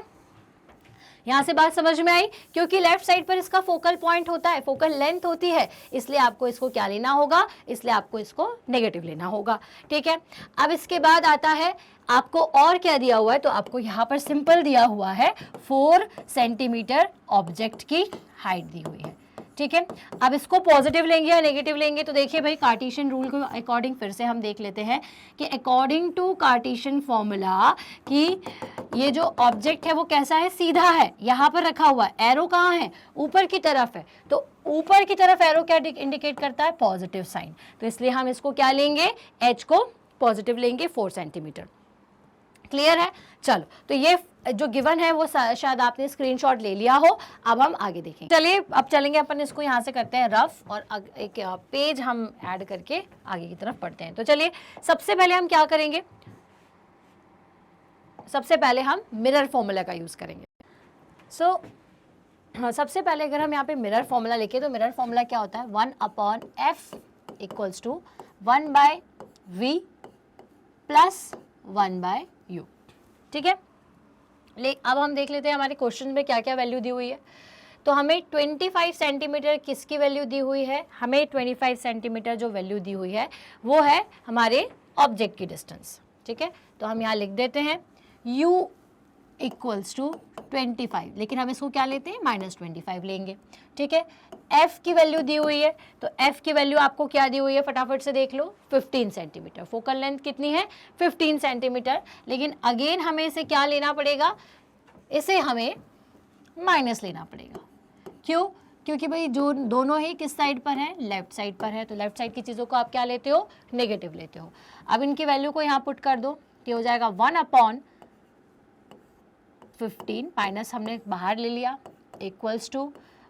यहाँ से बात समझ में आई, क्योंकि लेफ्ट साइड पर इसका फोकल पॉइंट होता है, फोकल लेंथ होती है, इसलिए आपको इसको क्या लेना होगा, इसलिए आपको इसको नेगेटिव लेना होगा, ठीक है। अब इसके बाद आता है आपको और क्या दिया हुआ है, तो आपको यहाँ पर सिंपल दिया हुआ है 4 सेंटीमीटर ऑब्जेक्ट की हाइट दी हुई है, ठीक है। अब इसको पॉजिटिव लेंगे या नेगेटिव लेंगे, तो देखिए भाई कार्टेशियन रूल के अकॉर्डिंग फिर से हम देख लेते हैं कि अकॉर्डिंग टू कार्टेशियन फॉर्मूला कि ये जो ऑब्जेक्ट है वो कैसा है, सीधा है, यहाँ पर रखा हुआ है, एरो कहाँ है, ऊपर की तरफ है। तो ऊपर की तरफ एरो क्या इंडिकेट करता है, पॉजिटिव साइन। तो इसलिए हम इसको क्या लेंगे, h को पॉजिटिव लेंगे 4 सेंटीमीटर। क्लियर है। चलो, तो ये जो गिवन है वो शायद आपने स्क्रीनशॉट ले लिया हो। अब हम आगे देखेंगे। चलिए अब चलेंगे अपन इसको यहाँ से करते हैं रफ, और एक पेज हम ऐड करके आगे की तरफ पढ़ते हैं। तो चलिए सबसे पहले हम क्या करेंगे, सबसे पहले हम मिरर फॉर्मूला का यूज करेंगे। सबसे पहले अगर हम यहाँ पे मिरर फॉर्मूला लिखे तो मिरर फॉर्मूला क्या होता है, 1/f = 1/v + 1/u, ठीक है। अब हम देख लेते हैं हमारे क्वेश्चन में क्या क्या वैल्यू दी हुई है। तो हमें 25 सेंटीमीटर किसकी वैल्यू दी हुई है, हमें 25 सेंटीमीटर जो वैल्यू दी हुई है वो है हमारे ऑब्जेक्ट की डिस्टेंस, ठीक है। तो हम यहाँ लिख देते हैं u = 25, लेकिन हम इसको क्या लेते हैं, -25 लेंगे, ठीक है। f की वैल्यू दी हुई है, तो f की वैल्यू आपको क्या दी हुई है, फटाफट से देख लो, 15 सेंटीमीटर। फोकल लेंथ कितनी है, 15 सेंटीमीटर, लेकिन अगेन हमें इसे क्या लेना पड़ेगा, इसे हमें माइनस लेना पड़ेगा। क्यों, क्योंकि भाई जो दोनों ही किस साइड पर है, लेफ्ट साइड पर है, तो लेफ्ट साइड की चीज़ों को आप क्या लेते हो, नेगेटिव लेते हो। अब इनकी वैल्यू को यहाँ पुट कर दो, ये हो जाएगा 1/15, माइनस हमने बाहर ले लिया, =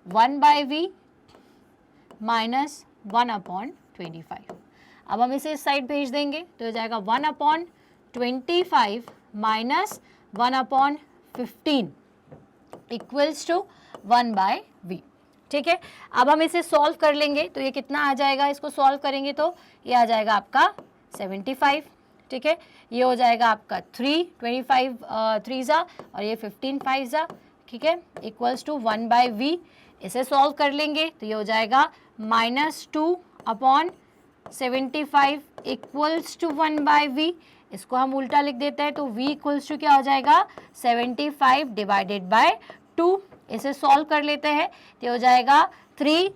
1/v - 1/25। अब हम इसे इस साइड भेज देंगे तो हो जाएगा 1/25 - 1/15 = 1/v, ठीक है। अब हम इसे सॉल्व कर लेंगे तो ये कितना आ जाएगा, इसको सॉल्व करेंगे तो ये आ जाएगा आपका 75, ठीक है। ये हो जाएगा आपका 25 3 और ये 15 5, ठीक है, = 1/v। इसे सॉल्व कर लेंगे तो ये हो जाएगा -2/75 = 1/v। इसको हम उल्टा लिख देते हैं तो v = क्या हो जाएगा, 75 / 2। इसे सॉल्व कर लेते हैं तो हो जाएगा 3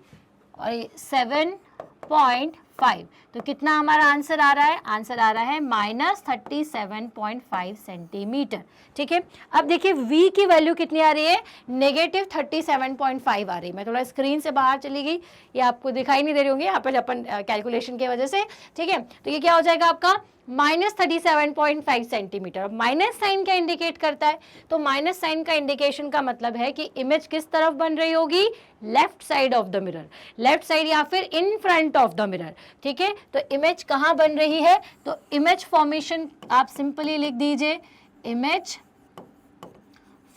और 7.5। तो कितना हमारा आंसर आ रहा है, आंसर आ रहा है -37.5 सेंटीमीटर, ठीक है। अब देखिए v की वैल्यू कितनी आ रही है, -37.5 आ रही है। मैं थोड़ा स्क्रीन से बाहर चली गई, ये आपको दिखाई नहीं दे रही होंगी यहाँ पर अपन कैलकुलेशन की वजह से, ठीक है। तो ये क्या हो जाएगा आपका -37.5 सेंटीमीटर। माइनस साइन क्या इंडिकेट करता है? तो माइनस साइन का इंडिकेशन का मतलब है कि इमेज किस तरफ बन रही होगी? Left side of the mirror, left side या फिर in front of the mirror. ठीक है, तो इमेज कहाँ बन रही है? तो इमेज फॉर्मेशन आप सिंपली लिख दीजिए, इमेज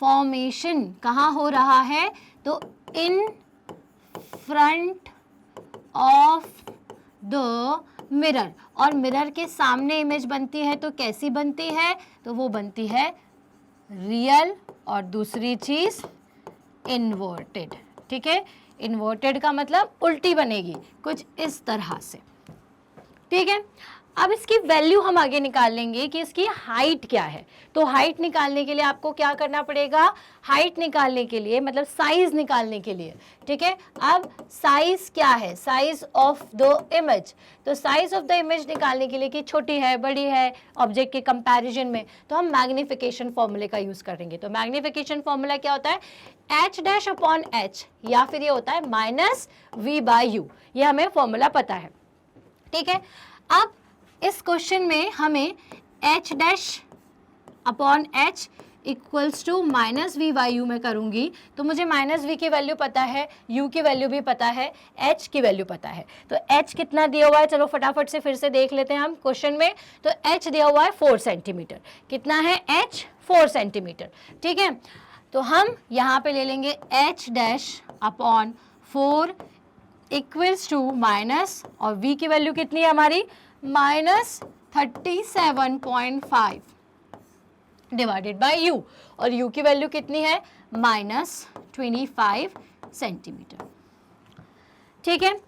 फॉर्मेशन कहाँ हो रहा है? तो in front of the mirror. और मिरर के सामने इमेज बनती है तो कैसी बनती है? तो वो बनती है रियल, और दूसरी चीज इन्वर्टेड। ठीक है, इन्वर्टेड का मतलब उल्टी बनेगी कुछ इस तरह से। ठीक है, अब इसकी वैल्यू हम आगे निकाल लेंगे कि इसकी हाइट क्या है। तो हाइट निकालने के लिए आपको क्या करना पड़ेगा? हाइट निकालने के लिए मतलब साइज निकालने के लिए, ठीक है, अब साइज क्या है? Size of the image. तो साइज ऑफ द इमेज निकालने के लिए कि छोटी है बड़ी है ऑब्जेक्ट के कंपैरिजन में, तो हम मैग्निफिकेशन फॉर्मूले का यूज करेंगे। तो मैग्निफिकेशन फॉर्मूला क्या होता है? h' या फिर ये होता है -v/u। ये हमें फॉर्मूला पता है। ठीक है, अब इस क्वेश्चन में हमें h' इक्वल्स टू -v/u में करूंगी, तो मुझे -v की वैल्यू पता है, u की वैल्यू भी पता है, h की वैल्यू पता है। तो h कितना दिया हुआ है? चलो फटाफट से फिर से देख लेते हैं हम क्वेश्चन में। तो h दिया हुआ है 4 सेंटीमीटर। कितना है h? 4 सेंटीमीटर। ठीक है, तो हम यहाँ पे ले लेंगे h'/4 इक्वल्स टू माइनस, और v की वैल्यू कितनी है हमारी? -37.5 डिवाइडेड बाय u, और u की वैल्यू कितनी है? -25 सेंटीमीटर। ठीक है,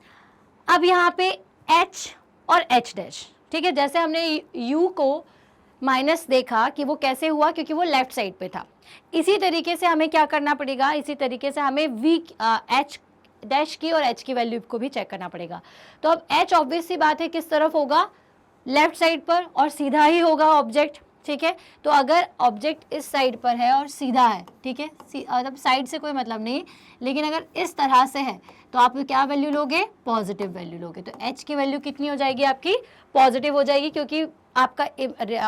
अब यहाँ पे h और h', ठीक है, जैसे हमने u को माइनस देखा कि वो कैसे हुआ, क्योंकि वो लेफ्ट साइड पे था। इसी तरीके से हमें क्या करना पड़ेगा? इसी तरीके से हमें h' की और h की वैल्यू को भी चेक करना पड़ेगा। तो अब h ऑब्वियस सी बात है किस तरफ होगा? लेफ्ट साइड पर, और सीधा ही होगा ऑब्जेक्ट। ठीक है, तो अगर ऑब्जेक्ट इस साइड पर है और सीधा है, ठीक है, मतलब साइड से कोई मतलब नहीं, लेकिन अगर इस तरह से है तो आप क्या वैल्यू लोगे? पॉजिटिव वैल्यू लोगे। तो h की वैल्यू कितनी हो जाएगी आपकी? पॉजिटिव हो जाएगी, क्योंकि आपका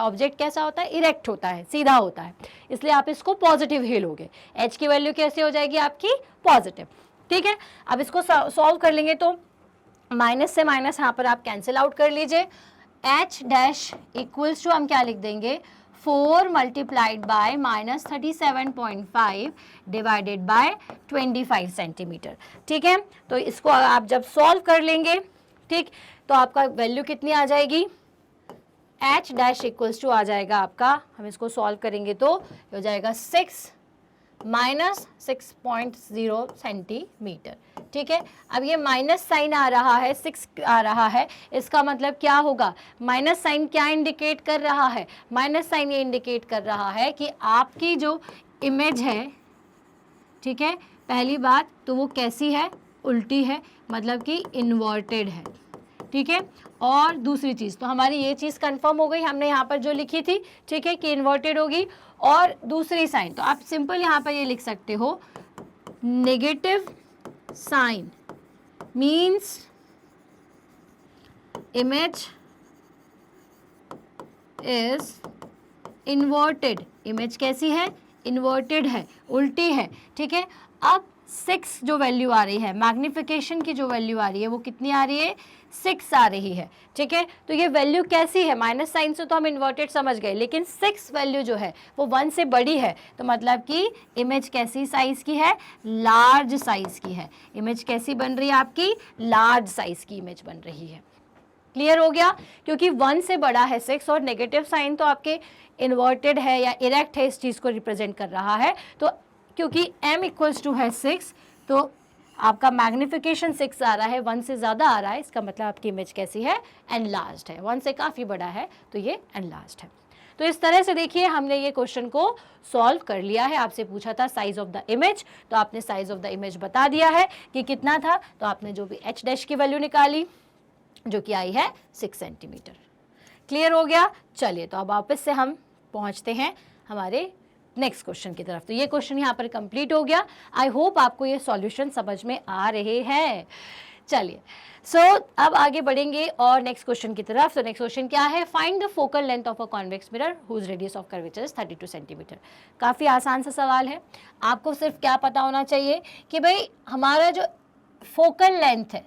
ऑब्जेक्ट कैसा होता है? इरेक्ट होता है, सीधा होता है, इसलिए आप इसको पॉजिटिव ही लोगे। h की वैल्यू कैसे हो जाएगी आपकी? पॉजिटिव। ठीक है, अब इसको सॉल्व कर लेंगे तो माइनस से माइनस यहाँ पर आप कैंसिल आउट कर लीजिए। h' इक्वल्स टू हम क्या लिख देंगे? 4 multiplied by -37.5 divided by 25 centimetre. ठीक है, तो इसको आप जब सॉल्व कर लेंगे, ठीक, तो आपका वैल्यू कितनी आ जाएगी? h' इक्वल्स टू आ जाएगा आपका, हम इसको सॉल्व करेंगे तो हो जाएगा 6 -6.0 सेंटीमीटर। ठीक है, अब ये माइनस साइन आ रहा है, 6 आ रहा है, इसका मतलब क्या होगा? माइनस साइन क्या इंडिकेट कर रहा है? माइनस साइन ये इंडिकेट कर रहा है कि आपकी जो इमेज है, ठीक है, पहली बात तो वो कैसी है? उल्टी है, मतलब कि इन्वर्टेड है। ठीक है, और दूसरी चीज़ तो हमारी ये चीज़ कंफर्म हो गई, हमने यहाँ पर जो लिखी थी, ठीक है, कि इन्वर्टेड होगी। और दूसरी साइन तो आप सिंपल यहाँ पर ये लिख सकते हो, negative sign means image is inverted. Image कैसी है? इन्वर्टेड है, उल्टी है। ठीक है, अब 6 जो वैल्यू आ रही है, मैग्निफिकेशन की जो वैल्यू आ रही है वो कितनी आ रही है? 6 आ रही है। ठीक है, तो ये वैल्यू कैसी है? माइनस साइन से तो हम इन्वर्टेड समझ गए, लेकिन 6 वैल्यू जो है वो 1 से बड़ी है, तो मतलब कि इमेज कैसी साइज की है? लार्ज साइज की है। इमेज कैसी बन रही है आपकी? लार्ज साइज की इमेज बन रही है। क्लियर हो गया? क्योंकि 1 से बड़ा है 6, और नेगेटिव साइन तो आपके इन्वर्टेड है या इरेक्ट है, इस चीज़ को रिप्रेजेंट कर रहा है। तो क्योंकि m इक्वल्स टू है 6, तो आपका मैग्निफिकेशन 6 आ रहा है, 1 से ज़्यादा आ रहा है, इसका मतलब आपकी इमेज कैसी है? एनलार्ज्ड है। 1 से काफ़ी बड़ा है तो ये एनलार्ज्ड है। तो इस तरह से देखिए हमने ये क्वेश्चन को सॉल्व कर लिया है। आपसे पूछा था साइज ऑफ द इमेज, तो आपने साइज ऑफ द इमेज बता दिया है कि कितना था, तो आपने जो भी h' की वैल्यू निकाली जो कि आई है 6 सेंटीमीटर। क्लियर हो गया? चलिए, तो अब वापस से हम पहुंचते हैं हमारे नेक्स्ट क्वेश्चन की तरफ। तो ये क्वेश्चन यहाँ पर कंप्लीट हो गया। आई होप आपको ये सॉल्यूशन समझ में आ रहे हैं। चलिए अब आगे बढ़ेंगे और नेक्स्ट क्वेश्चन की तरफ। तो नेक्स्ट क्वेश्चन क्या है, find the focal length of a convex mirror whose radius of curvature is 32 centimetre. काफ़ी आसान सा सवाल है, आपको सिर्फ क्या पता होना चाहिए कि भाई हमारा जो फोकल लेंथ है,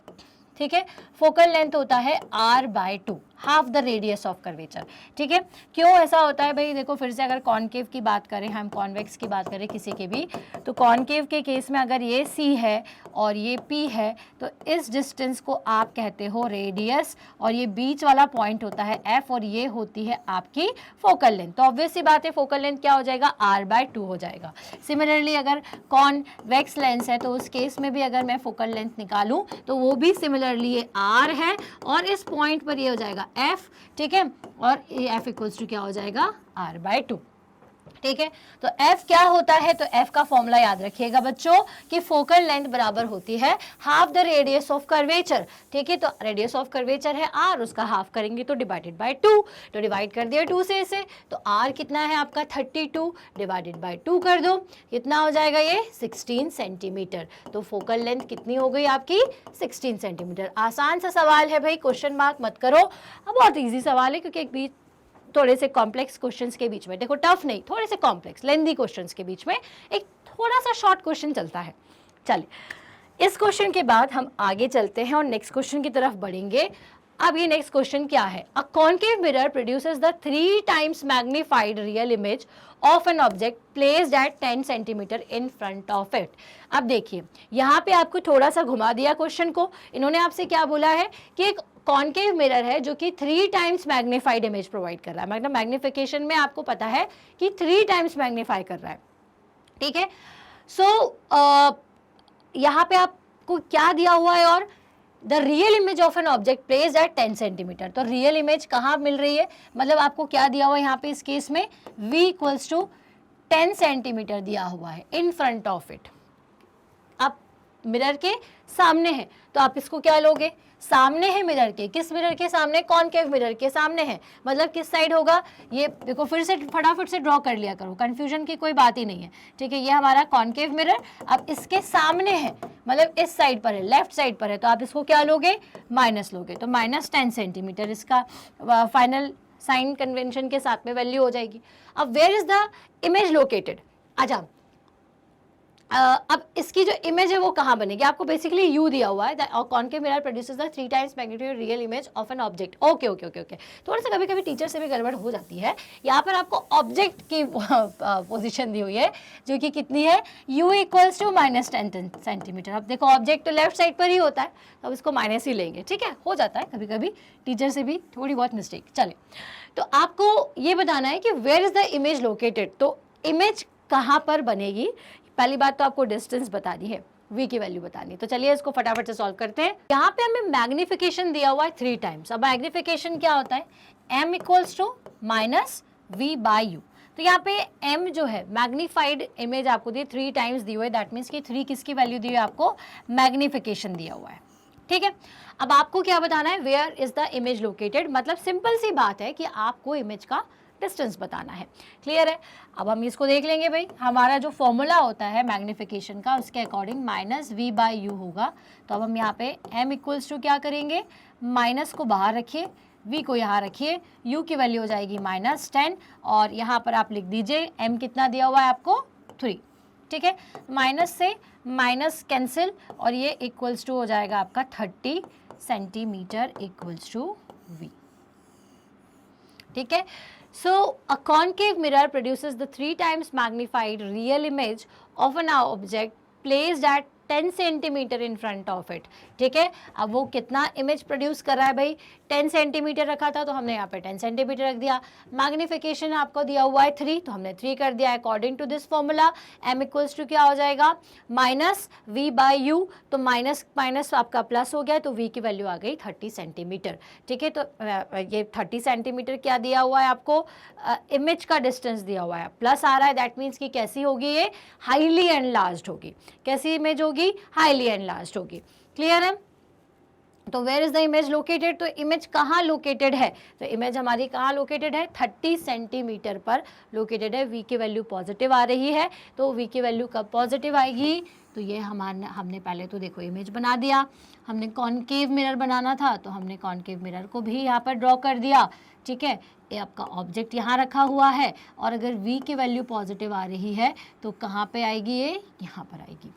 ठीक है, फोकल लेंथ होता है r/2, half the radius of curvature. ठीक है, क्यों ऐसा होता है भाई, देखो फिर से अगर कॉनकेव की बात करें, हम कॉन्वेक्स की बात करें किसी के भी, तो कॉनकेव के केस में अगर ये c है और ये p है तो इस डिस्टेंस को आप कहते हो रेडियस, और ये बीच वाला पॉइंट होता है f, और ये होती है आपकी फोकल लेंथ। तो ऑब्वियस सी बात है फोकल लेंथ क्या हो जाएगा, r/2 हो जाएगा। सिमिलरली अगर कॉन्वेक्स लेंस है तो उस केस में भी अगर मैं फोकल लेंथ निकालूं तो वो भी सिमिलरली ये r है, और इस पॉइंट पर ये हो जाएगा f, ठीक है, और ये f इक्वल्स टू क्या हो जाएगा, r/2। ठीक है, तो f क्या होता है, तो f का फॉर्मूला याद रखिएगा बच्चों कि फोकल लेंथ बराबर होती है half the radius of curvature. ठीक है, तो रेडियस ऑफ कर्वेचर है r, उसका हाफ करेंगे तो डिवाइडेड बाय 2, तो डिवाइड कर दिया 2 से इसे, तो r कितना है आपका 32, डिवाइडेड बाय 2 कर दो, कितना हो जाएगा ये 16 सेंटीमीटर। तो फोकल लेंथ कितनी हो गई आपकी 16 सेंटीमीटर। आसान सा सवाल है भाई, क्वेश्चन मार्क मत करो, अब बहुत ईजी सवाल है, क्योंकि एक बीच थोड़े से कॉम्प्लेक्स क्वेश्चंस के बीच में, देखो टफ नहीं, थोड़े से कॉम्प्लेक्स लेंदी क्वेश्चंस के बीच में एक थोड़ा सा शॉर्ट क्वेश्चन चलता है। चलिए इस क्वेश्चन के बाद हम आगे चलते हैं और नेक्स्ट क्वेश्चन की तरफ बढ़ेंगे। अब ये नेक्स्ट क्वेश्चन क्या है, a concave mirror produces the 3 times magnified real image of an object placed at 10 centimetre in front of it. अब देखिए यहाँ पे आपको थोड़ा सा घुमा दिया क्वेश्चन को, इन्होंने आपसे क्या बोला है कि एक कॉन्केव मिरर है जो कि 3 टाइम्स मैग्नीफाइड इमेज प्रोवाइड कर रहा है, मतलब मैग्निफिकेशन में आपको पता है कि 3 टाइम्स मैग्नीफाई कर रहा है। ठीक है, यहाँ पे आपको क्या दिया हुआ है, और the real image of an object placed at 10 centimetre. तो रियल इमेज कहाँ मिल रही है, मतलब आपको क्या दिया हुआ है यहाँ पे इस केस में v इक्वल्स टू 10 सेंटीमीटर दिया हुआ है इन फ्रंट ऑफ इट। आप मिरर के सामने है तो आप इसको क्या लोगे, सामने है मिरर के, किस मिरर के सामने, कॉनकेव मिरर के सामने है, मतलब किस साइड होगा, ये देखो फिर से फटाफट से ड्रॉ कर लिया करो, कंफ्यूजन की कोई बात ही नहीं है। ठीक है, ये हमारा कॉनकेव मिरर अब इसके सामने है, मतलब इस साइड पर है, लेफ्ट साइड पर है, तो आप इसको क्या लोगे, माइनस लोगे, तो -10 सेंटीमीटर इसका फाइनल साइन कन्वेंशन के साथ में वैल्यू हो जाएगी। अब where is the image located, अच्छा अब इसकी जो इमेज है वो कहाँ बनेगी, आपको बेसिकली यू दिया हुआ है, concave mirror produces the 3 times magnitude real image of an object. Okay okay okay okay, थोड़ा सा कभी कभी टीचर से भी गड़बड़ हो जाती है। यहाँ पर आपको ऑब्जेक्ट की पोजीशन दी हुई है जो कि कितनी है, u इक्वल्स टू -10 सेंटीमीटर। अब देखो ऑब्जेक्ट तो लेफ्ट साइड पर ही होता है, तो अब इसको माइनस ही लेंगे। ठीक है, हो जाता है कभी कभी टीचर से भी थोड़ी बहुत मिस्टेक। चले, तो आपको ये बताना है कि where is the image located, तो इमेज कहाँ पर बनेगी। पहली बात तो आपको डिस्टेंस बता दी है, v की वैल्यू बतानी है, तो चलिए इसको फटाफट से सॉल्व करते हैं। यहाँ पे हमें मैग्निफिकेशन दिया हुआ है 3 टाइम्स। अब मैग्निफिकेशन क्या होता है, m इक्वल्स टू -v/u। तो यहाँ पे m जो है मैग्नीफाइड इमेज आपको दी 3 टाइम्स दी हुई है, दैट मीन्स कि 3 किसकी वैल्यू दी हुई है, आपको मैग्निफिकेशन दिया हुआ है। ठीक है, अब आपको क्या बताना है, where is the image located, मतलब सिंपल सी बात है कि आपको इमेज का डिस्टेंस बताना है। क्लियर है, अब हम इसको देख लेंगे भाई, हमारा जो फॉर्मूला होता है मैग्निफिकेशन का उसके अकॉर्डिंग -v/u होगा। तो अब हम यहाँ पे m इक्वल्स टू क्या करेंगे, माइनस को बाहर रखिए, v को यहाँ रखिए, u की वैल्यू हो जाएगी -10, और यहाँ पर आप लिख दीजिए m कितना दिया हुआ है आपको 3। ठीक है, माइनस से माइनस कैंसिल, और ये इक्वल्स टू हो जाएगा आपका 30 सेंटीमीटर इक्वल्स टू v। ठीक है, so a concave mirror produces the 3 times magnified real image of an object placed at 10 centimetre in front of it. ठीक है, अब वो कितना इमेज प्रोड्यूस कर रहा है भाई, 10 सेंटीमीटर रखा था तो हमने यहाँ पे 10 सेंटीमीटर रख दिया। मैग्निफिकेशन आपको दिया हुआ है 3, तो हमने 3 कर दिया। According to this formula m equals to क्या हो जाएगा, -v/u, तो माइनस माइनस आपका प्लस हो गया, तो v की वैल्यू आ गई 30 सेंटीमीटर। ठीक है, तो ये 30 सेंटीमीटर क्या दिया हुआ है आपको, इमेज का डिस्टेंस दिया हुआ है, प्लस आ रहा है, दैट मीन्स कि कैसी होगी, ये हाईली एनलार्ज्ड होगी। कैसी इमेज होगी, हाईली एनलार्ज्ड होगी। क्लियर है, तो where is the image located, तो इमेज कहाँ लोकेटेड है, तो इमेज हमारी कहाँ लोकेटेड है, 30 सेंटीमीटर पर लोकेटेड है। v की वैल्यू पॉजिटिव आ रही है, तो v की वैल्यू कब पॉजिटिव आएगी, तो तो ये हमने पहले तो देखो इमेज बना दिया, हमने कॉनकेव मिरर बनाना था तो हमने कॉनकेव मिरर को भी यहाँ पर ड्रॉ कर दिया, ठीक है। ये आपका ऑब्जेक्ट यहाँ रखा हुआ है और अगर v की वैल्यू पॉजिटिव आ रही है तो कहाँ पे आएगी, ये यहाँ पर आएगी,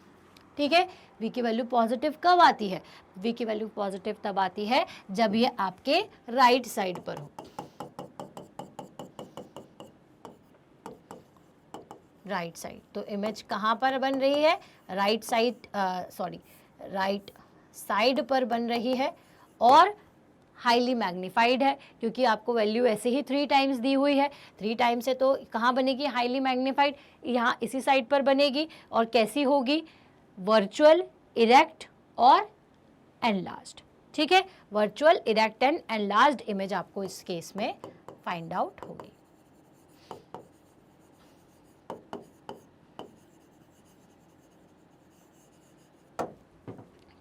ठीक है। v की वैल्यू पॉजिटिव कब आती है, v की वैल्यू पॉजिटिव तब आती है जब ये आपके राइट साइड पर हो, राइट साइड। तो इमेज कहाँ पर बन रही है, राइट साइड पर बन रही है और हाईली मैग्नीफाइड है, क्योंकि आपको वैल्यू ऐसे ही 3 टाइम्स दी हुई है। 3 टाइम्स है तो कहाँ बनेगी, हाईली मैग्नीफाइड, यहाँ इसी साइड पर बनेगी। और कैसी होगी, वर्चुअल, इरेक्ट और एनलार्ज्ड, ठीक है। Virtual, erect and enlarged image आपको इस केस में फाइंड आउट होगी।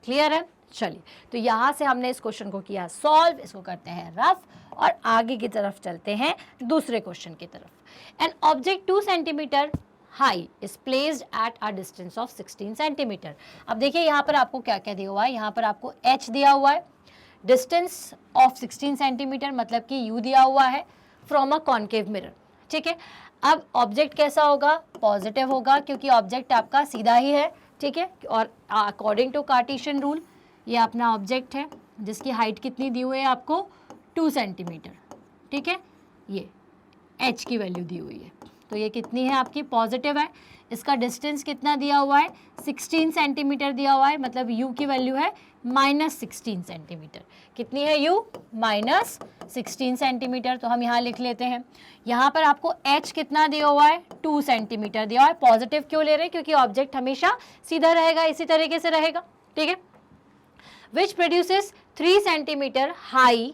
क्लियर है। चलिए, तो यहाँ से हमने इस क्वेश्चन को किया सॉल्व, इसको करते हैं रफ और आगे की तरफ चलते हैं दूसरे क्वेश्चन की तरफ। An object 2 centimetre high is placed at a distance of 16 centimetre. अब देखिए यहाँ पर आपको क्या क्या दिया हुआ है, यहाँ पर आपको h दिया हुआ है, डिस्टेंस ऑफ 16 सेंटीमीटर मतलब कि u दिया हुआ है, फ्रॉम अ कॉनकेव मिरर, ठीक है। अब ऑब्जेक्ट कैसा होगा, पॉजिटिव होगा, क्योंकि ऑब्जेक्ट आपका सीधा ही है, ठीक है। और अकॉर्डिंग टू कार्टेशियन रूल ये अपना ऑब्जेक्ट है जिसकी हाइट कितनी दी हुई है आपको, 2 सेंटीमीटर, ठीक है। ये h की वैल्यू दी हुई है तो ये कितनी है आपकी, पॉजिटिव है। इसका डिस्टेंस कितना दिया हुआ है, 16 सेंटीमीटर दिया हुआ है, मतलब u की वैल्यू है -16 सेंटीमीटर। कितनी है u, -16 सेंटीमीटर। तो हम यहाँ लिख लेते हैं। यहाँ पर आपको h कितना दिया हुआ है, 2 सेंटीमीटर दिया हुआ है। पॉजिटिव क्यों ले रहे हैं, क्योंकि ऑब्जेक्ट हमेशा सीधा रहेगा, इसी तरीके से रहेगा, ठीक है। Which produces 3 centimetre high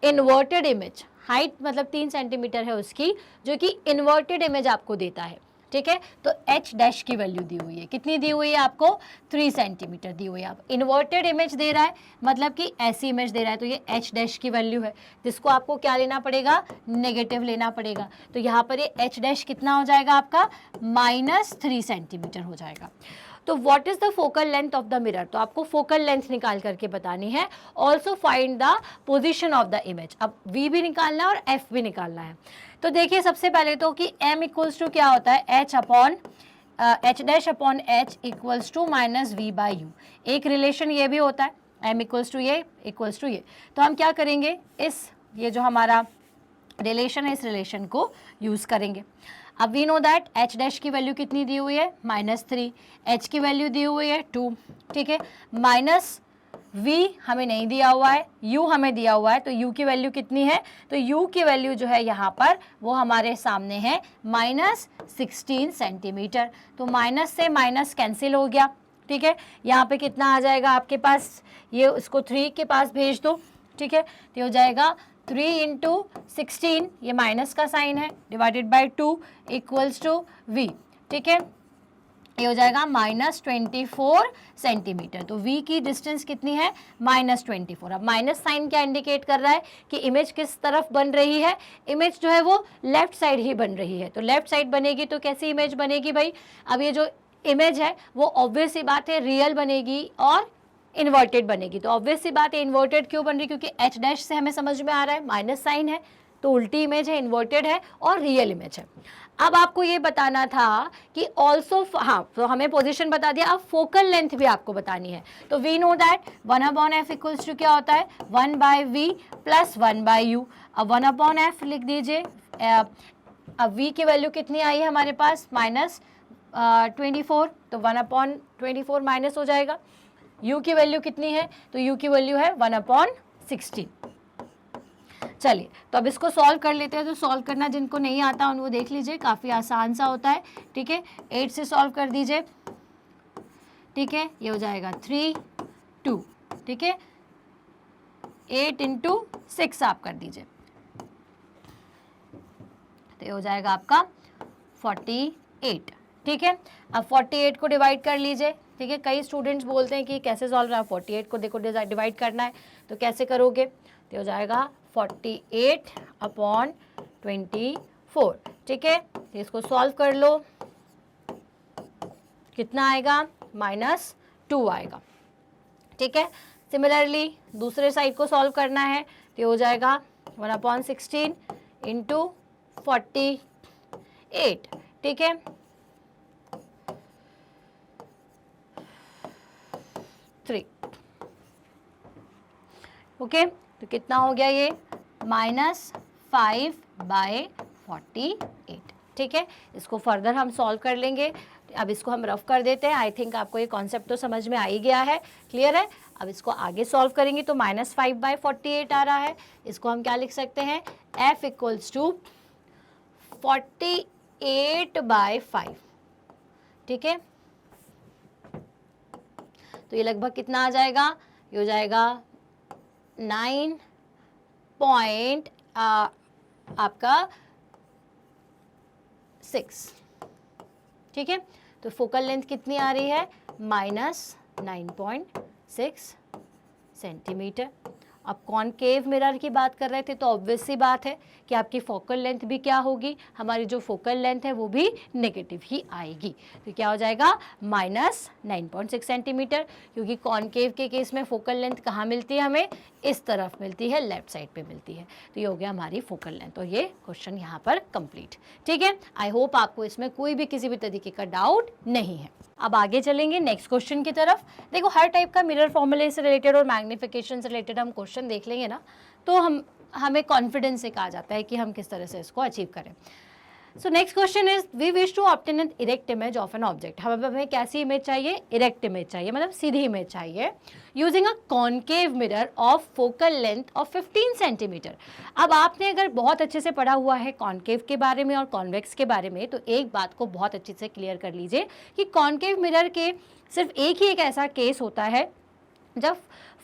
inverted image, height मतलब 3 सेंटीमीटर है उसकी, जो कि इन्वर्टेड इमेज आपको देता है, ठीक है। तो h डैश की वैल्यू दी हुई है, कितनी दी हुई है आपको, 3 सेंटीमीटर दी हुई है। आप इन्वर्टेड इमेज दे रहा है मतलब कि ऐसी इमेज दे रहा है, तो ये h डैश की वैल्यू है, जिसको आपको क्या लेना पड़ेगा, नेगेटिव लेना पड़ेगा। तो यहाँ पर ये h डैश कितना हो जाएगा आपका, -3 सेंटीमीटर हो जाएगा। तो what is the focal length of the mirror, तो आपको फोकल लेंथ निकाल करके बतानी है। Also find the position of the image, अब v भी निकालना है और f भी निकालना है। तो देखिए सबसे पहले तो कि m इक्वल्स टू क्या होता है, h dash upon h equals to -v/u। एक रिलेशन ये भी होता है, m इक्वल्स टू ये इक्वल्स टू ये। तो हम क्या करेंगे, ये जो हमारा रिलेशन है इस रिलेशन को यूज करेंगे। अब we know that h dash की वैल्यू कितनी दी हुई है, -3, h की वैल्यू दी हुई है 2, ठीक है। -v हमें नहीं दिया हुआ है, u हमें दिया हुआ है, तो u की वैल्यू कितनी है, तो u की वैल्यू जो है यहाँ पर वो हमारे सामने है -16 सेंटीमीटर। तो माइनस से माइनस कैंसिल हो गया, ठीक है। यहाँ पे कितना आ जाएगा आपके पास, ये उसको 3 के पास भेज दो, ठीक है। तो हो जाएगा 3 × 16, ये माइनस का साइन है, divided by 2 equals to v, ठीक है। ये हो जाएगा -24 सेंटीमीटर। तो v की डिस्टेंस कितनी है, -24। अब माइनस साइन क्या इंडिकेट कर रहा है कि इमेज किस तरफ बन रही है, इमेज जो है वो लेफ्ट साइड ही बन रही है। तो लेफ्ट साइड बनेगी तो कैसी इमेज बनेगी भाई, अब ये जो इमेज है वो ऑब्वियस सी बात है रियल बनेगी और इन्वर्टेड बनेगी। तो ऑब्वियस सी बात है इन्वर्टेड क्यों बन रही, क्योंकि h डैश से हमें समझ में आ रहा है माइनस साइन है, तो उल्टी इमेज है, इन्वर्टेड है और रियल इमेज है। अब आपको ये बताना था कि ऑल्सो, हाँ तो हमें पोजीशन बता दिया, अब फोकल लेंथ भी आपको बतानी है। तो we know that 1/f equals to क्या होता है, 1/v + 1/u। अब 1/f लिख दीजिए। अब v की वैल्यू कितनी आई है हमारे पास, -24, तो 1/24 माइनस हो जाएगा। u की वैल्यू कितनी है, तो u की वैल्यू है 1/16। चलिए, तो अब इसको सॉल्व कर लेते हैं। तो सॉल्व करना जिनको नहीं आता उन वो देख लीजिए, काफ़ी आसान सा होता है, ठीक है। 8 से सॉल्व कर दीजिए, ठीक है। ये हो जाएगा 3, 2, ठीक है। 8 × 6 आप कर दीजिए, तो ये हो जाएगा आपका 48, ठीक है। अब 48 को डिवाइड कर लीजिए, ठीक है। कई स्टूडेंट्स बोलते हैं कि कैसे सॉल्व है, 48 को देखो डिवाइड करना है तो कैसे करोगे, तो हो जाएगा 48/24, ठीक है। तो इसको सॉल्व कर लो, कितना आएगा -2 आएगा, ठीक है। सिमिलरली दूसरे साइड को सॉल्व करना है तो ये हो जाएगा 1/16 इंटू 48, ठीक है। ओके तो कितना हो गया ये -5/48, ठीक है। इसको फर्दर हम सॉल्व कर लेंगे। अब इसको हम रफ कर देते हैं। आई थिंक आपको ये कॉन्सेप्ट तो समझ में आ ही गया है, क्लियर है। अब इसको आगे सॉल्व करेंगे तो -5/48 आ रहा है। इसको हम क्या लिख सकते हैं, f इक्वल्स टू 48/5, ठीक है। तो ये लगभग कितना आ जाएगा, ये हो जाएगा 9 पॉइंट आपका 6, ठीक है। तो फोकल लेंथ कितनी आ रही है, -9.6 सेंटीमीटर। अब कॉनकेव मिरर की बात कर रहे थे तो ऑब्वियस सी बात है कि आपकी फोकल लेंथ भी क्या होगी, हमारी जो फोकल लेंथ है वो भी नेगेटिव ही आएगी। तो क्या हो जाएगा -9.6 सेंटीमीटर, क्योंकि कॉनकेव के केस में फोकल लेंथ कहाँ मिलती है, हमें इस तरफ मिलती है, लेफ्ट साइड पे मिलती है। तो ये हो गया हमारी फोकल लेंथ। तो ये क्वेश्चन यहाँ पर कंप्लीट, ठीक है। आई होप आपको इसमें कोई भी किसी भी तरीके का डाउट नहीं है। अब आगे चलेंगे नेक्स्ट क्वेश्चन की तरफ। देखो हर टाइप का मिरर फॉर्मूले से रिलेटेड और मैग्निफिकेशन से रिलेटेड हम क्वेश्चन देख लेंगे ना, तो हमें कॉन्फिडेंस से कहा जाता है कि हम किस तरह से इसको अचीव करें। So next question is we wish to obtain an erect image of an object. हमें कैसी इमेज चाहिए, इरेक्ट इमेज चाहिए, मतलब सीधी इमेज चाहिए, using a concave mirror of focal length of 15 centimetre. अब आपने अगर बहुत अच्छे से पढ़ा हुआ है कॉनकेव के बारे में और कॉन्वेक्स के बारे में, तो एक बात को बहुत अच्छे से क्लियर कर लीजिए कि कॉनकेव मिरर के सिर्फ एक ही एक ऐसा केस होता है जब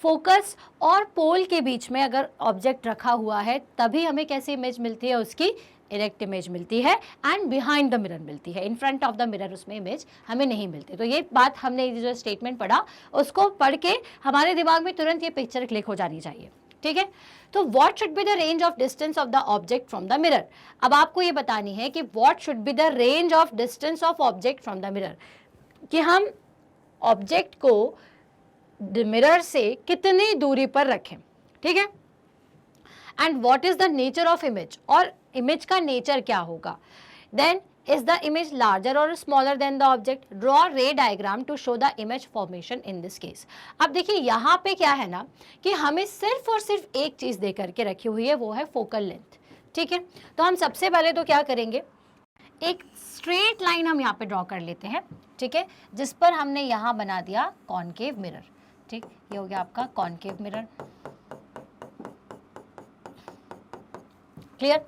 फोकस और पोल के बीच में अगर ऑब्जेक्ट रखा हुआ है तभी हमें कैसी इमेज मिलती है, उसकी इरेक्ट इमेज मिलती है, एंड बिहाइंड द मिरर मिलती है, in front of the mirror उसमें इमेज हमें नहीं मिलती। तो ये बात हमने जो स्टेटमेंट पढ़ा उसको पढ़ के हमारे दिमाग में तुरंत ये पिक्चर क्लिक हो जानी चाहिए, ठीक है। तो what should be the range of distance of the object from the mirror. अब आपको ये बतानी है कि what should be the range of distance of object from the mirror, कि हम ऑब्जेक्ट को मिरर से कितनी दूरी पर रखें, ठीक है। And what is the nature of image, और इमेज का नेचर क्या होगा। Then is the image larger और smaller than the object, draw ray diagram to show the image formation in this case. अब देखिए यहाँ पे क्या है ना कि हमें सिर्फ और सिर्फ एक चीज दे करके रखी हुई है, वो है फोकल लेंथ, ठीक है। तो हम सबसे पहले तो क्या करेंगे, एक स्ट्रेट लाइन हम यहाँ पे ड्रॉ कर लेते हैं, ठीक है, जिस पर हमने यहाँ बना दिया कॉनकेव मिरर, ठीक। ये हो गया आपका कॉनकेव मिरर, क्लियर।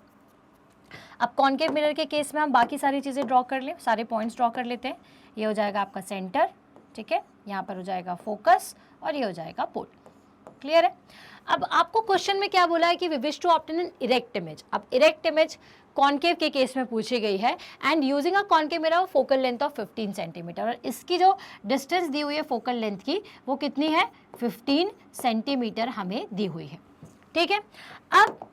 अब कॉनकेव मिरर के केस में हम बाकी सारी चीज़ें ड्रॉ कर लें, सारे पॉइंट्स ड्रॉ कर लेते हैं। ये हो जाएगा आपका सेंटर, ठीक है, यहाँ पर हो जाएगा फोकस और ये हो जाएगा पोल, क्लियर है। अब आपको क्वेश्चन में क्या बोला है कि we wish to obtain an erect image. अब इरेक्ट इमेज कॉनकेव के केस में पूछी गई है, and using a concave mirror focal length of 15 centimetre, और इसकी जो डिस्टेंस दी हुई है फोकल लेंथ की वो कितनी है, 15 सेंटीमीटर हमें दी हुई है, ठीक है। अब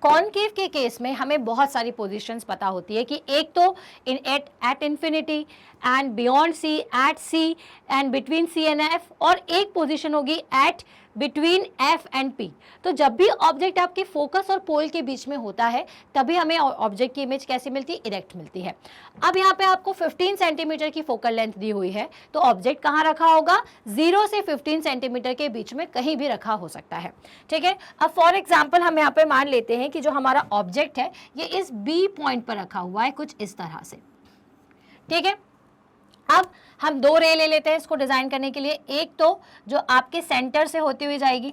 कॉनकेव के केस में हमें बहुत सारी पोजीशंस पता होती है कि एक तो at infinity and beyond C, at C and between C and F, और एक पोजीशन होगी at between F and P. तो जब भी ऑब्जेक्ट आपके फोकस और पोल के बीच में होता है तभी हमें ऑब्जेक्ट की इमेज कैसी मिलती है, इरेक्ट मिलती है। अब यहाँ पे आपको 15 सेंटीमीटर की फोकल लेंथ दी हुई है, तो ऑब्जेक्ट कहाँ रखा होगा, 0 से 15 सेंटीमीटर के बीच में कहीं भी रखा हो सकता है, ठीक है। अब फॉर एग्जाम्पल हम यहाँ पे मान लेते हैं कि जो हमारा ऑब्जेक्ट है ये इस बी पॉइंट पर रखा हुआ है, कुछ इस तरह से, ठीक है। अब हम दो रे ले लेते हैं इसको डिजाइन करने के लिए। एक तो जो आपके सेंटर से होती हुई जाएगी,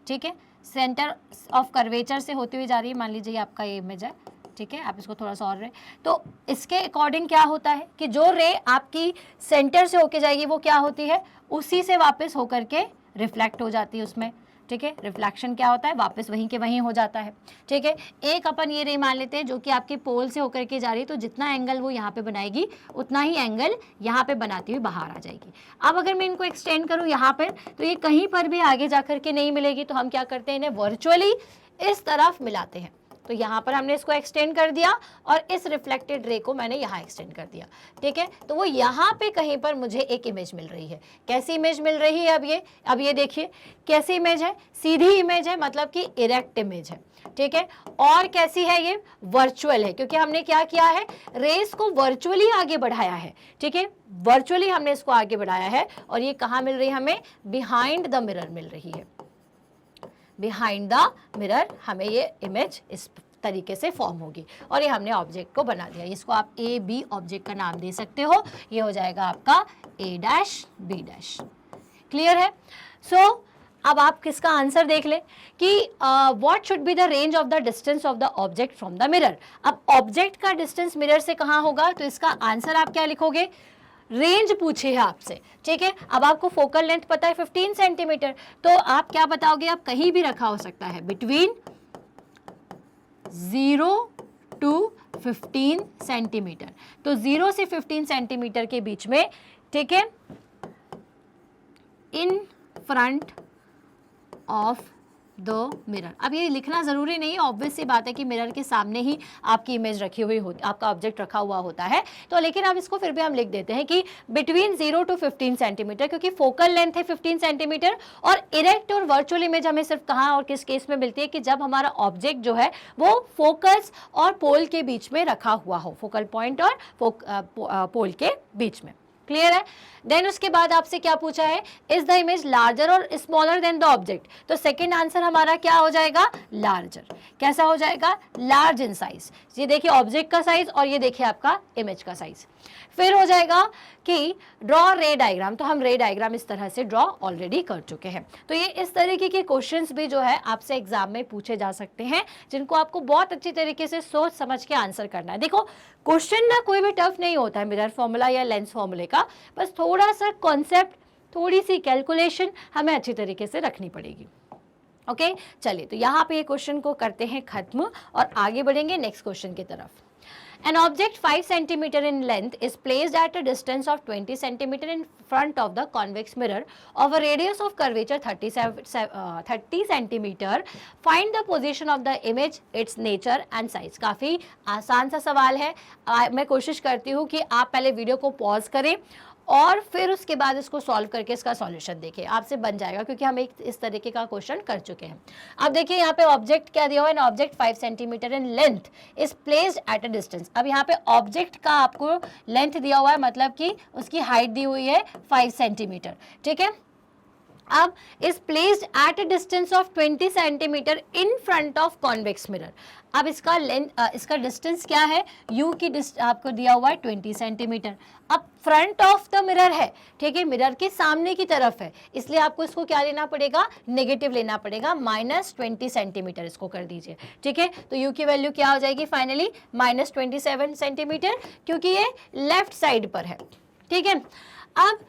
ठीक है, सेंटर ऑफ कर्वेचर से होती हुई जा रही है, मान लीजिए आपका ये इमेज है, ठीक है, आप इसको थोड़ा सा और रे, तो इसके अकॉर्डिंग क्या होता है कि जो रे आपकी सेंटर से होके जाएगी वो क्या होती है, उसी से वापस होकर के रिफ्लेक्ट हो जाती है उसमें, ठीक है। रिफ्लेक्शन क्या होता है, वापस वहीं के वहीं हो जाता है, ठीक है। एक अपन ये रे मान लेते हैं जो कि आपके पोल से होकर के जा रही है, तो जितना एंगल वो यहाँ पे बनाएगी उतना ही एंगल यहाँ पे बनाती हुई बाहर आ जाएगी। अब अगर मैं इनको एक्सटेंड करूँ यहाँ पर, तो ये कहीं पर भी आगे जा कर के नहीं मिलेगी, तो हम क्या करते हैं, इन्हें वर्चुअली इस तरफ मिलाते हैं, तो यहाँ पर हमने इसको एक्सटेंड कर दिया और इस रिफ्लेक्टेड रे को मैंने यहाँ एक्सटेंड कर दिया, ठीक है। तो वो यहाँ पे कहीं पर मुझे एक इमेज मिल रही है। कैसी इमेज मिल रही है? अब ये देखिए कैसी इमेज है, सीधी इमेज है, मतलब कि इरेक्ट इमेज है, ठीक है। और कैसी है? ये वर्चुअल है, क्योंकि हमने क्या किया है, रेस को वर्चुअली आगे बढ़ाया है, ठीक है। वर्चुअली हमने इसको आगे बढ़ाया है और ये कहाँ मिल रही है हमें? बिहाइंड द मिरर मिल रही है। बिहाइंड द मिरर हमें ये इमेज इस तरीके से फॉर्म होगी और ये हमने ऑब्जेक्ट को बना दिया। इसको आप ए बी ऑब्जेक्ट का नाम दे सकते हो। ये हो जाएगा आपका ए डैश बी डैश। क्लियर है? सो अब आप किसका आंसर देख लें कि what should be the range of the distance of the object from the mirror. अब ऑब्जेक्ट का डिस्टेंस मिरर से कहाँ होगा, तो इसका आंसर आप क्या लिखोगे? रेंज पूछे है आपसे, ठीक है। अब आपको फोकल लेंथ पता है 15 सेंटीमीटर, तो आप क्या बताओगे? आप कहीं भी रखा हो सकता है, बिटवीन 0 to 15 सेंटीमीटर। तो 0 से 15 सेंटीमीटर के बीच में, ठीक है, in front of the mirror. अब ये लिखना ज़रूरी नहीं है, ऑब्वियस सी बात है कि मिरर के सामने ही आपकी इमेज रखी हुई होती, आपका ऑब्जेक्ट रखा हुआ होता है, तो लेकिन अब इसको फिर भी हम लिख देते हैं कि बिटवीन 0 to 15 सेंटीमीटर, क्योंकि फोकल लेंथ है 15 सेंटीमीटर और इरेक्ट और वर्चुअल इमेज हमें सिर्फ कहाँ और किस केस में मिलती है कि जब हमारा ऑब्जेक्ट जो है वो फोकस और पोल के बीच में रखा हुआ हो, फोकल पॉइंट और पोल के बीच में। क्लियर है? देन उसके बाद आपसे क्या पूछा है, इज द इमेज लार्जर और स्मॉलर देन द ऑब्जेक्ट। तो सेकंड आंसर हमारा क्या हो जाएगा? लार्जर। कैसा हो जाएगा? Large in size. ये देखिए ऑब्जेक्ट का साइज और ये देखिए आपका इमेज का साइज। फिर हो जाएगा कि ड्रॉ रे डायग्राम। तो हम रे डायग्राम इस तरह से ड्रॉ ऑलरेडी कर चुके हैं। तो ये इस तरीके के क्वेश्चंस भी जो है आपसे एग्जाम में पूछे जा सकते हैं, जिनको आपको बहुत अच्छी तरीके से सोच समझ के आंसर करना है। देखो क्वेश्चन ना कोई भी टफ नहीं होता है मिरर फॉर्मूला या लेंस फॉर्मूले का, बस थोड़ा सा कॉन्सेप्ट, थोड़ी सी कैलकुलेशन हमें अच्छी तरीके से रखनी पड़ेगी। ओके, चलिए तो यहाँ पे ये क्वेश्चन को करते हैं खत्म और आगे बढ़ेंगे नेक्स्ट क्वेश्चन की तरफ। An object 5 cm in length is placed at a distance of 20 cm in front of the convex mirror of a radius of curvature 30 cm. Find the position of the image, its nature and size. काफ़ी आसान सा सवाल है। मैं कोशिश करती हूँ कि आप पहले वीडियो को पॉज करें और फिर उसके बाद इसको सॉल्व करके इसका सॉल्यूशन देखें, आपसे बन जाएगा, क्योंकि हम एक इस तरीके का क्वेश्चन कर चुके हैं। अब देखिए यहाँ पे ऑब्जेक्ट क्या दिया हुआ है, object 5 centimetre in length is placed at a distance. अब यहाँ पे ऑब्जेक्ट का आपको लेंथ दिया हुआ है, मतलब कि उसकी हाइट दी हुई है 5 सेंटीमीटर, ठीक है। अब is placed at a distance of 20 centimetre in front of convex mirror. अब इसका लेंथ, इसका डिस्टेंस क्या है, यू की आपको दिया हुआ है 20 सेंटीमीटर। अब फ्रंट ऑफ द मिरर है, ठीक है, मिरर के सामने की तरफ है, इसलिए आपको इसको क्या लेना पड़ेगा, नेगेटिव लेना पड़ेगा, -20 सेंटीमीटर इसको कर दीजिए, ठीक है। तो यू की वैल्यू क्या हो जाएगी फाइनली, -27 सेंटीमीटर, क्योंकि ये लेफ्ट साइड पर है, ठीक है। अब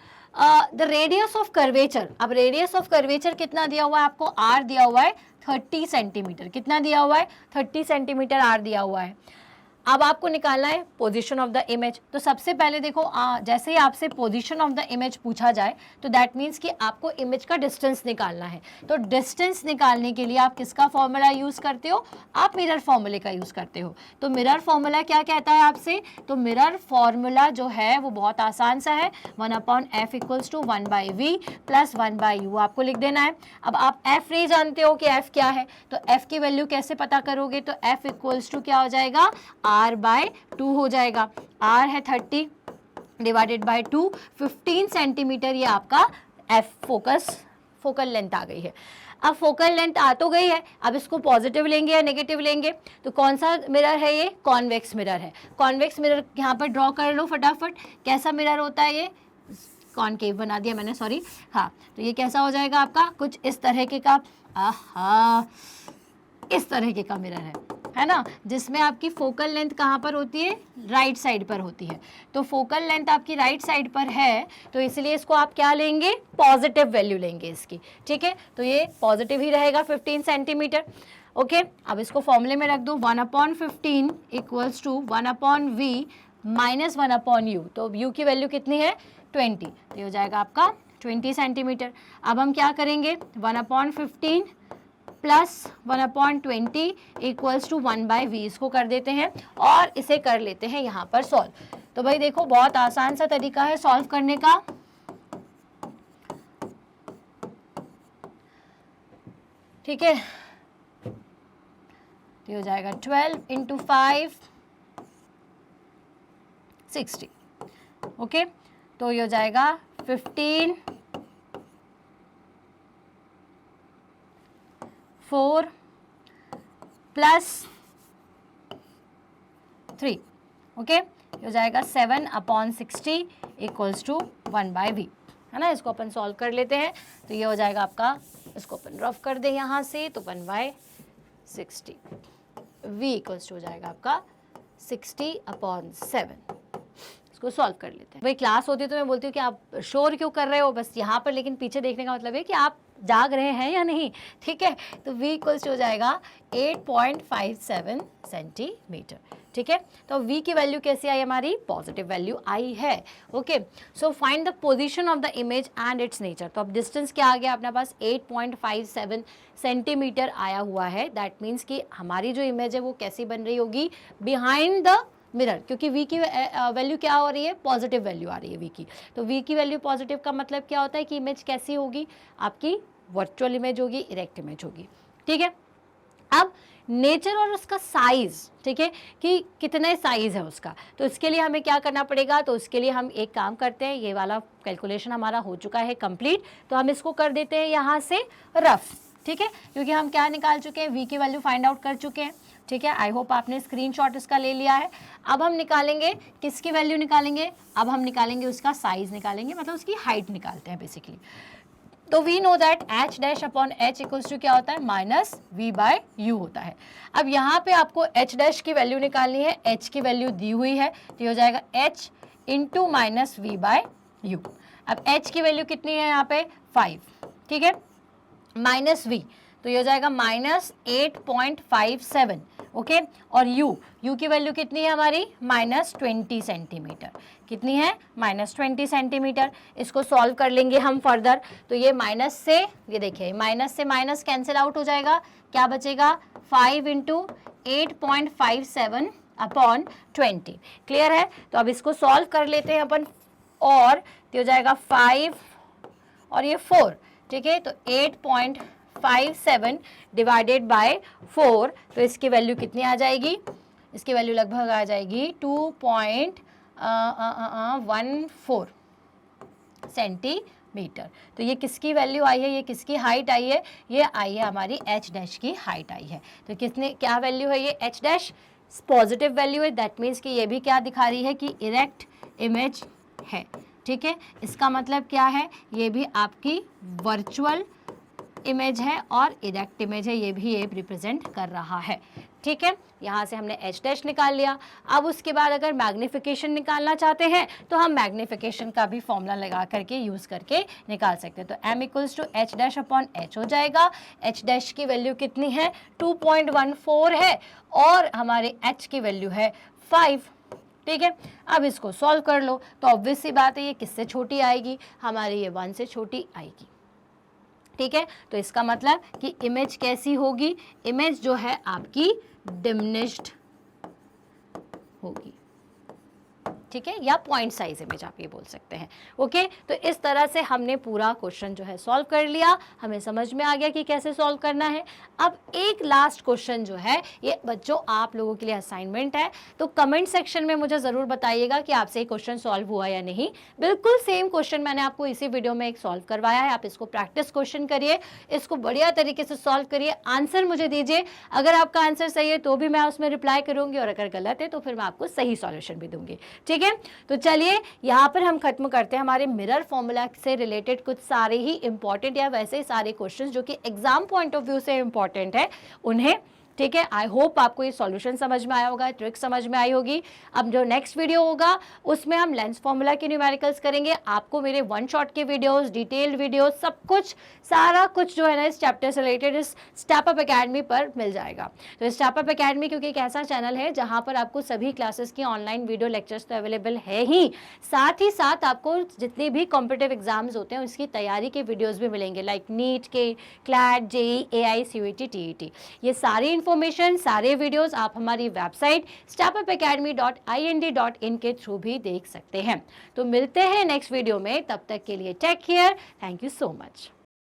द रेडियस ऑफ कर्वेचर, अब रेडियस ऑफ कर्वेचर कितना दिया हुआ है आपको, आर दिया हुआ है 30 सेंटीमीटर। कितना दिया हुआ है, 30 सेंटीमीटर आर दिया हुआ है। अब आपको निकालना है पोजीशन ऑफ द इमेज। तो सबसे पहले देखो जैसे ही आपसे पोजीशन ऑफ द इमेज पूछा जाए तो दैट मीन्स कि आपको इमेज का डिस्टेंस निकालना है। तो डिस्टेंस निकालने के लिए आप किसका फॉर्मूला यूज़ करते हो, आप मिरर फॉर्मूले का यूज़ करते हो। तो मिरर फॉर्मूला क्या कहता है आपसे, तो मिरर फॉर्मूला जो है वो बहुत आसान सा है, 1/f = 1/v + 1/u आपको लिख देना है। अब आप f नहीं जानते हो कि f क्या है, तो f की वैल्यू कैसे पता करोगे, तो f = क्या हो जाएगा, r/2 हो जाएगा। r है 30 / 2, 15 सेंटीमीटर ये आपका f फोकल लेंथ आ गई है। अब फोकल लेंथ आ तो गई है, अब इसको पॉजिटिव लेंगे या नेगेटिव लेंगे, तो कौन सा मिरर है ये, कॉन्वेक्स मिरर है। कॉन्वेक्स मिरर यहाँ पर ड्रॉ कर लो फटाफट। कैसा मिरर होता है ये, कॉनकेव बना दिया मैंने, सॉरी, हाँ। तो ये कैसा हो जाएगा आपका, कुछ इस तरह के का, इस तरह के का मिरर है ना, जिसमें आपकी फोकल लेंथ कहाँ पर होती है, राइट साइड पर होती है। तो फोकल लेंथ आपकी राइट साइड पर है, तो इसलिए इसको आप क्या लेंगे, पॉजिटिव वैल्यू लेंगे इसकी, ठीक है। तो ये पॉजिटिव ही रहेगा 15 सेंटीमीटर। ओके, अब इसको फॉर्मूले में रख दो, 1/15 = 1/v - 1/u। तो u की वैल्यू कितनी है, 20, तो ये हो जाएगा आपका 20 सेंटीमीटर। अब हम क्या करेंगे, 1/15 प्लस 1/20 इक्वल्स टू 1/v, इसको कर देते हैं और इसे कर लेते हैं यहाँ पर सॉल्व। तो भाई देखो बहुत आसान सा तरीका है सॉल्व करने का। ठीक है, तो हो जाएगा 12 × 5 60। ओके, तो ये हो जाएगा 15 4 प्लस 3। ओके, हो जाएगा 7/60 इक्वल्स टू 1/v, है ना। इसको अपन सॉल्व कर लेते हैं। तो ये हो जाएगा आपका, इसको अपन रफ कर दें यहाँ से, तो 1/60 v इक्वल्स टू हो जाएगा आपका 60/7। इसको सॉल्व कर लेते हैं। भाई क्लास होती है तो मैं बोलती हूँ कि आप शोर क्यों कर रहे हो बस यहाँ पर, लेकिन पीछे देखने का मतलब है कि आप जाग रहे हैं या नहीं। ठीक है, तो v इक्वल्स टू हो जाएगा 8.57 सेंटीमीटर। ठीक है, तो v की वैल्यू कैसी आई हमारी, पॉजिटिव वैल्यू आई है। Okay, so find the position of the image and it's nature. तो अब डिस्टेंस क्या आ गया अपने पास, 8.57 सेंटीमीटर आया हुआ है। दैट मीन्स कि हमारी जो इमेज है वो कैसी बन रही होगी, बिहाइंड द मिरर, क्योंकि v की वैल्यू क्या हो रही है, पॉजिटिव वैल्यू आ रही है v की। तो v की वैल्यू पॉजिटिव का मतलब क्या होता है कि इमेज कैसी होगी, आपकी वर्चुअल इमेज होगी, इरेक्ट इमेज होगी। ठीक है, अब नेचर और उसका साइज, ठीक है, कि कितने साइज है उसका, तो इसके लिए हमें क्या करना पड़ेगा। तो उसके लिए हम एक काम करते हैं, ये वाला कैलकुलेशन हमारा हो चुका है कंप्लीट, तो हम इसको कर देते हैं यहाँ से रफ। ठीक है, क्योंकि हम क्या निकाल चुके हैं, v की वैल्यू फाइंड आउट कर चुके हैं। ठीक है, आई होप आपने स्क्रीनशॉट इसका ले लिया है। अब हम निकालेंगे किसकी वैल्यू निकालेंगे, अब हम निकालेंगे उसका साइज निकालेंगे, मतलब उसकी हाइट निकालते हैं बेसिकली। तो we know that h'/h equals to क्या होता है, -v/u होता है। अब यहाँ पे आपको h' की वैल्यू निकालनी है, h की वैल्यू दी हुई है, तो ये हो जाएगा h × -v/u। अब h की वैल्यू कितनी है यहाँ पे, 5। ठीक है, -v, तो ये हो जाएगा -8.57। ओके, और u की वैल्यू कितनी है हमारी, -20 सेंटीमीटर। कितनी है, -20 सेंटीमीटर। इसको सॉल्व कर लेंगे हम फर्दर। तो ये माइनस से, ये देखिए माइनस से माइनस कैंसिल आउट हो जाएगा, क्या बचेगा, 5 × 8.57/20। क्लियर है, तो अब इसको सॉल्व कर लेते हैं अपन, और तो हो जाएगा 5 और ये 4। ठीक है, तो 8.57 डिवाइडेड बाय 4, तो इसकी वैल्यू कितनी आ जाएगी, इसकी वैल्यू लगभग आ जाएगी 2.14 सेंटीमीटर। तो ये किसकी वैल्यू आई है, ये किसकी हाइट आई है, ये आई है हमारी h' की हाइट आई है। तो किसने क्या वैल्यू है, ये h' पॉजिटिव वैल्यू है। दैट मीन्स कि ये भी क्या दिखा रही है कि इरेक्ट इमेज है। ठीक है, इसका मतलब क्या है, ये भी आपकी वर्चुअल इमेज है और इरेक्ट इमेज है, ये भी ये रिप्रेजेंट कर रहा है। ठीक है, यहाँ से हमने h' निकाल लिया। अब उसके बाद अगर मैग्नीफिकेशन निकालना चाहते हैं तो हम मैग्नीफिकेशन का भी फॉर्मूला लगा करके यूज़ करके निकाल सकते हैं। तो m इक्वल्स टू h'/h हो जाएगा। h' की वैल्यू कितनी है, 2.14 है, और हमारे h की वैल्यू है 5। ठीक है, अब इसको सॉल्व कर लो, तो ऑब्वियस सी बात है ये किससे छोटी आएगी, हमारी ये 1 से छोटी आएगी। ठीक है, तो इसका मतलब कि इमेज कैसी होगी, इमेज जो है आपकी डिमिनिश्ड होगी। ठीक है, या पॉइंट साइज इमेज आप ये बोल सकते हैं। ओके, तो इस तरह से हमने पूरा क्वेश्चन जो है सॉल्व कर लिया, हमें समझ में आ गया कि कैसे सॉल्व करना है। अब एक लास्ट क्वेश्चन जो है, ये बच्चों आप लोगों के लिए असाइनमेंट है, तो कमेंट सेक्शन में मुझे ज़रूर बताइएगा कि आपसे ये क्वेश्चन सॉल्व हुआ या नहीं। बिल्कुल सेम क्वेश्चन मैंने आपको इसी वीडियो में एक सॉल्व करवाया है, आप इसको प्रैक्टिस क्वेश्चन करिए, इसको बढ़िया तरीके से सॉल्व करिए, आंसर मुझे दीजिए। अगर आपका आंसर सही है तो भी मैं उसमें रिप्लाई करूँगी, और अगर गलत है तो फिर मैं आपको सही सॉल्यूशन भी दूंगी। ठीक है, तो चलिए यहाँ पर हम खत्म करते हैं हमारे मिरर फॉर्मूला से रिलेटेड कुछ सारे ही इंपॉर्टेंट या वैसे ही सारे क्वेश्चंस जो कि एग्जाम पॉइंट ऑफ व्यू से इंपॉर्टेंट है, उन्हें ठीक है। आई होप आपको ये सॉल्यूशन समझ में आया होगा, ट्रिक समझ में आई होगी। अब जो नेक्स्ट वीडियो होगा उसमें हम लेंस फॉर्मूला के न्यूमेरिकल्स करेंगे। आपको मेरे वन शॉट के वीडियोस, डिटेल्ड वीडियोस, सब कुछ, सारा कुछ जो है ना इस चैप्टर से रिलेटेड इस स्टेपअप एकेडमी पर मिल जाएगा। तो स्टेपअप एकेडमी क्योंकि एक ऐसा चैनल है जहाँ पर आपको सभी क्लासेस की ऑनलाइन वीडियो लेक्चर्स तो अवेलेबल है ही साथ आपको जितने भी कॉम्पिटिटिव एग्जाम्स होते हैं उसकी तैयारी के वीडियोस भी मिलेंगे, लाइक नीट के, CLAT, JEE, AI, CUET, TET. ये सारी इंफॉर्मेशन, सारे वीडियोस आप हमारी वेबसाइट stepupacademy.ind.in के थ्रू भी देख सकते हैं। तो मिलते हैं नेक्स्ट वीडियो में, तब तक के लिए take care, thank you so much.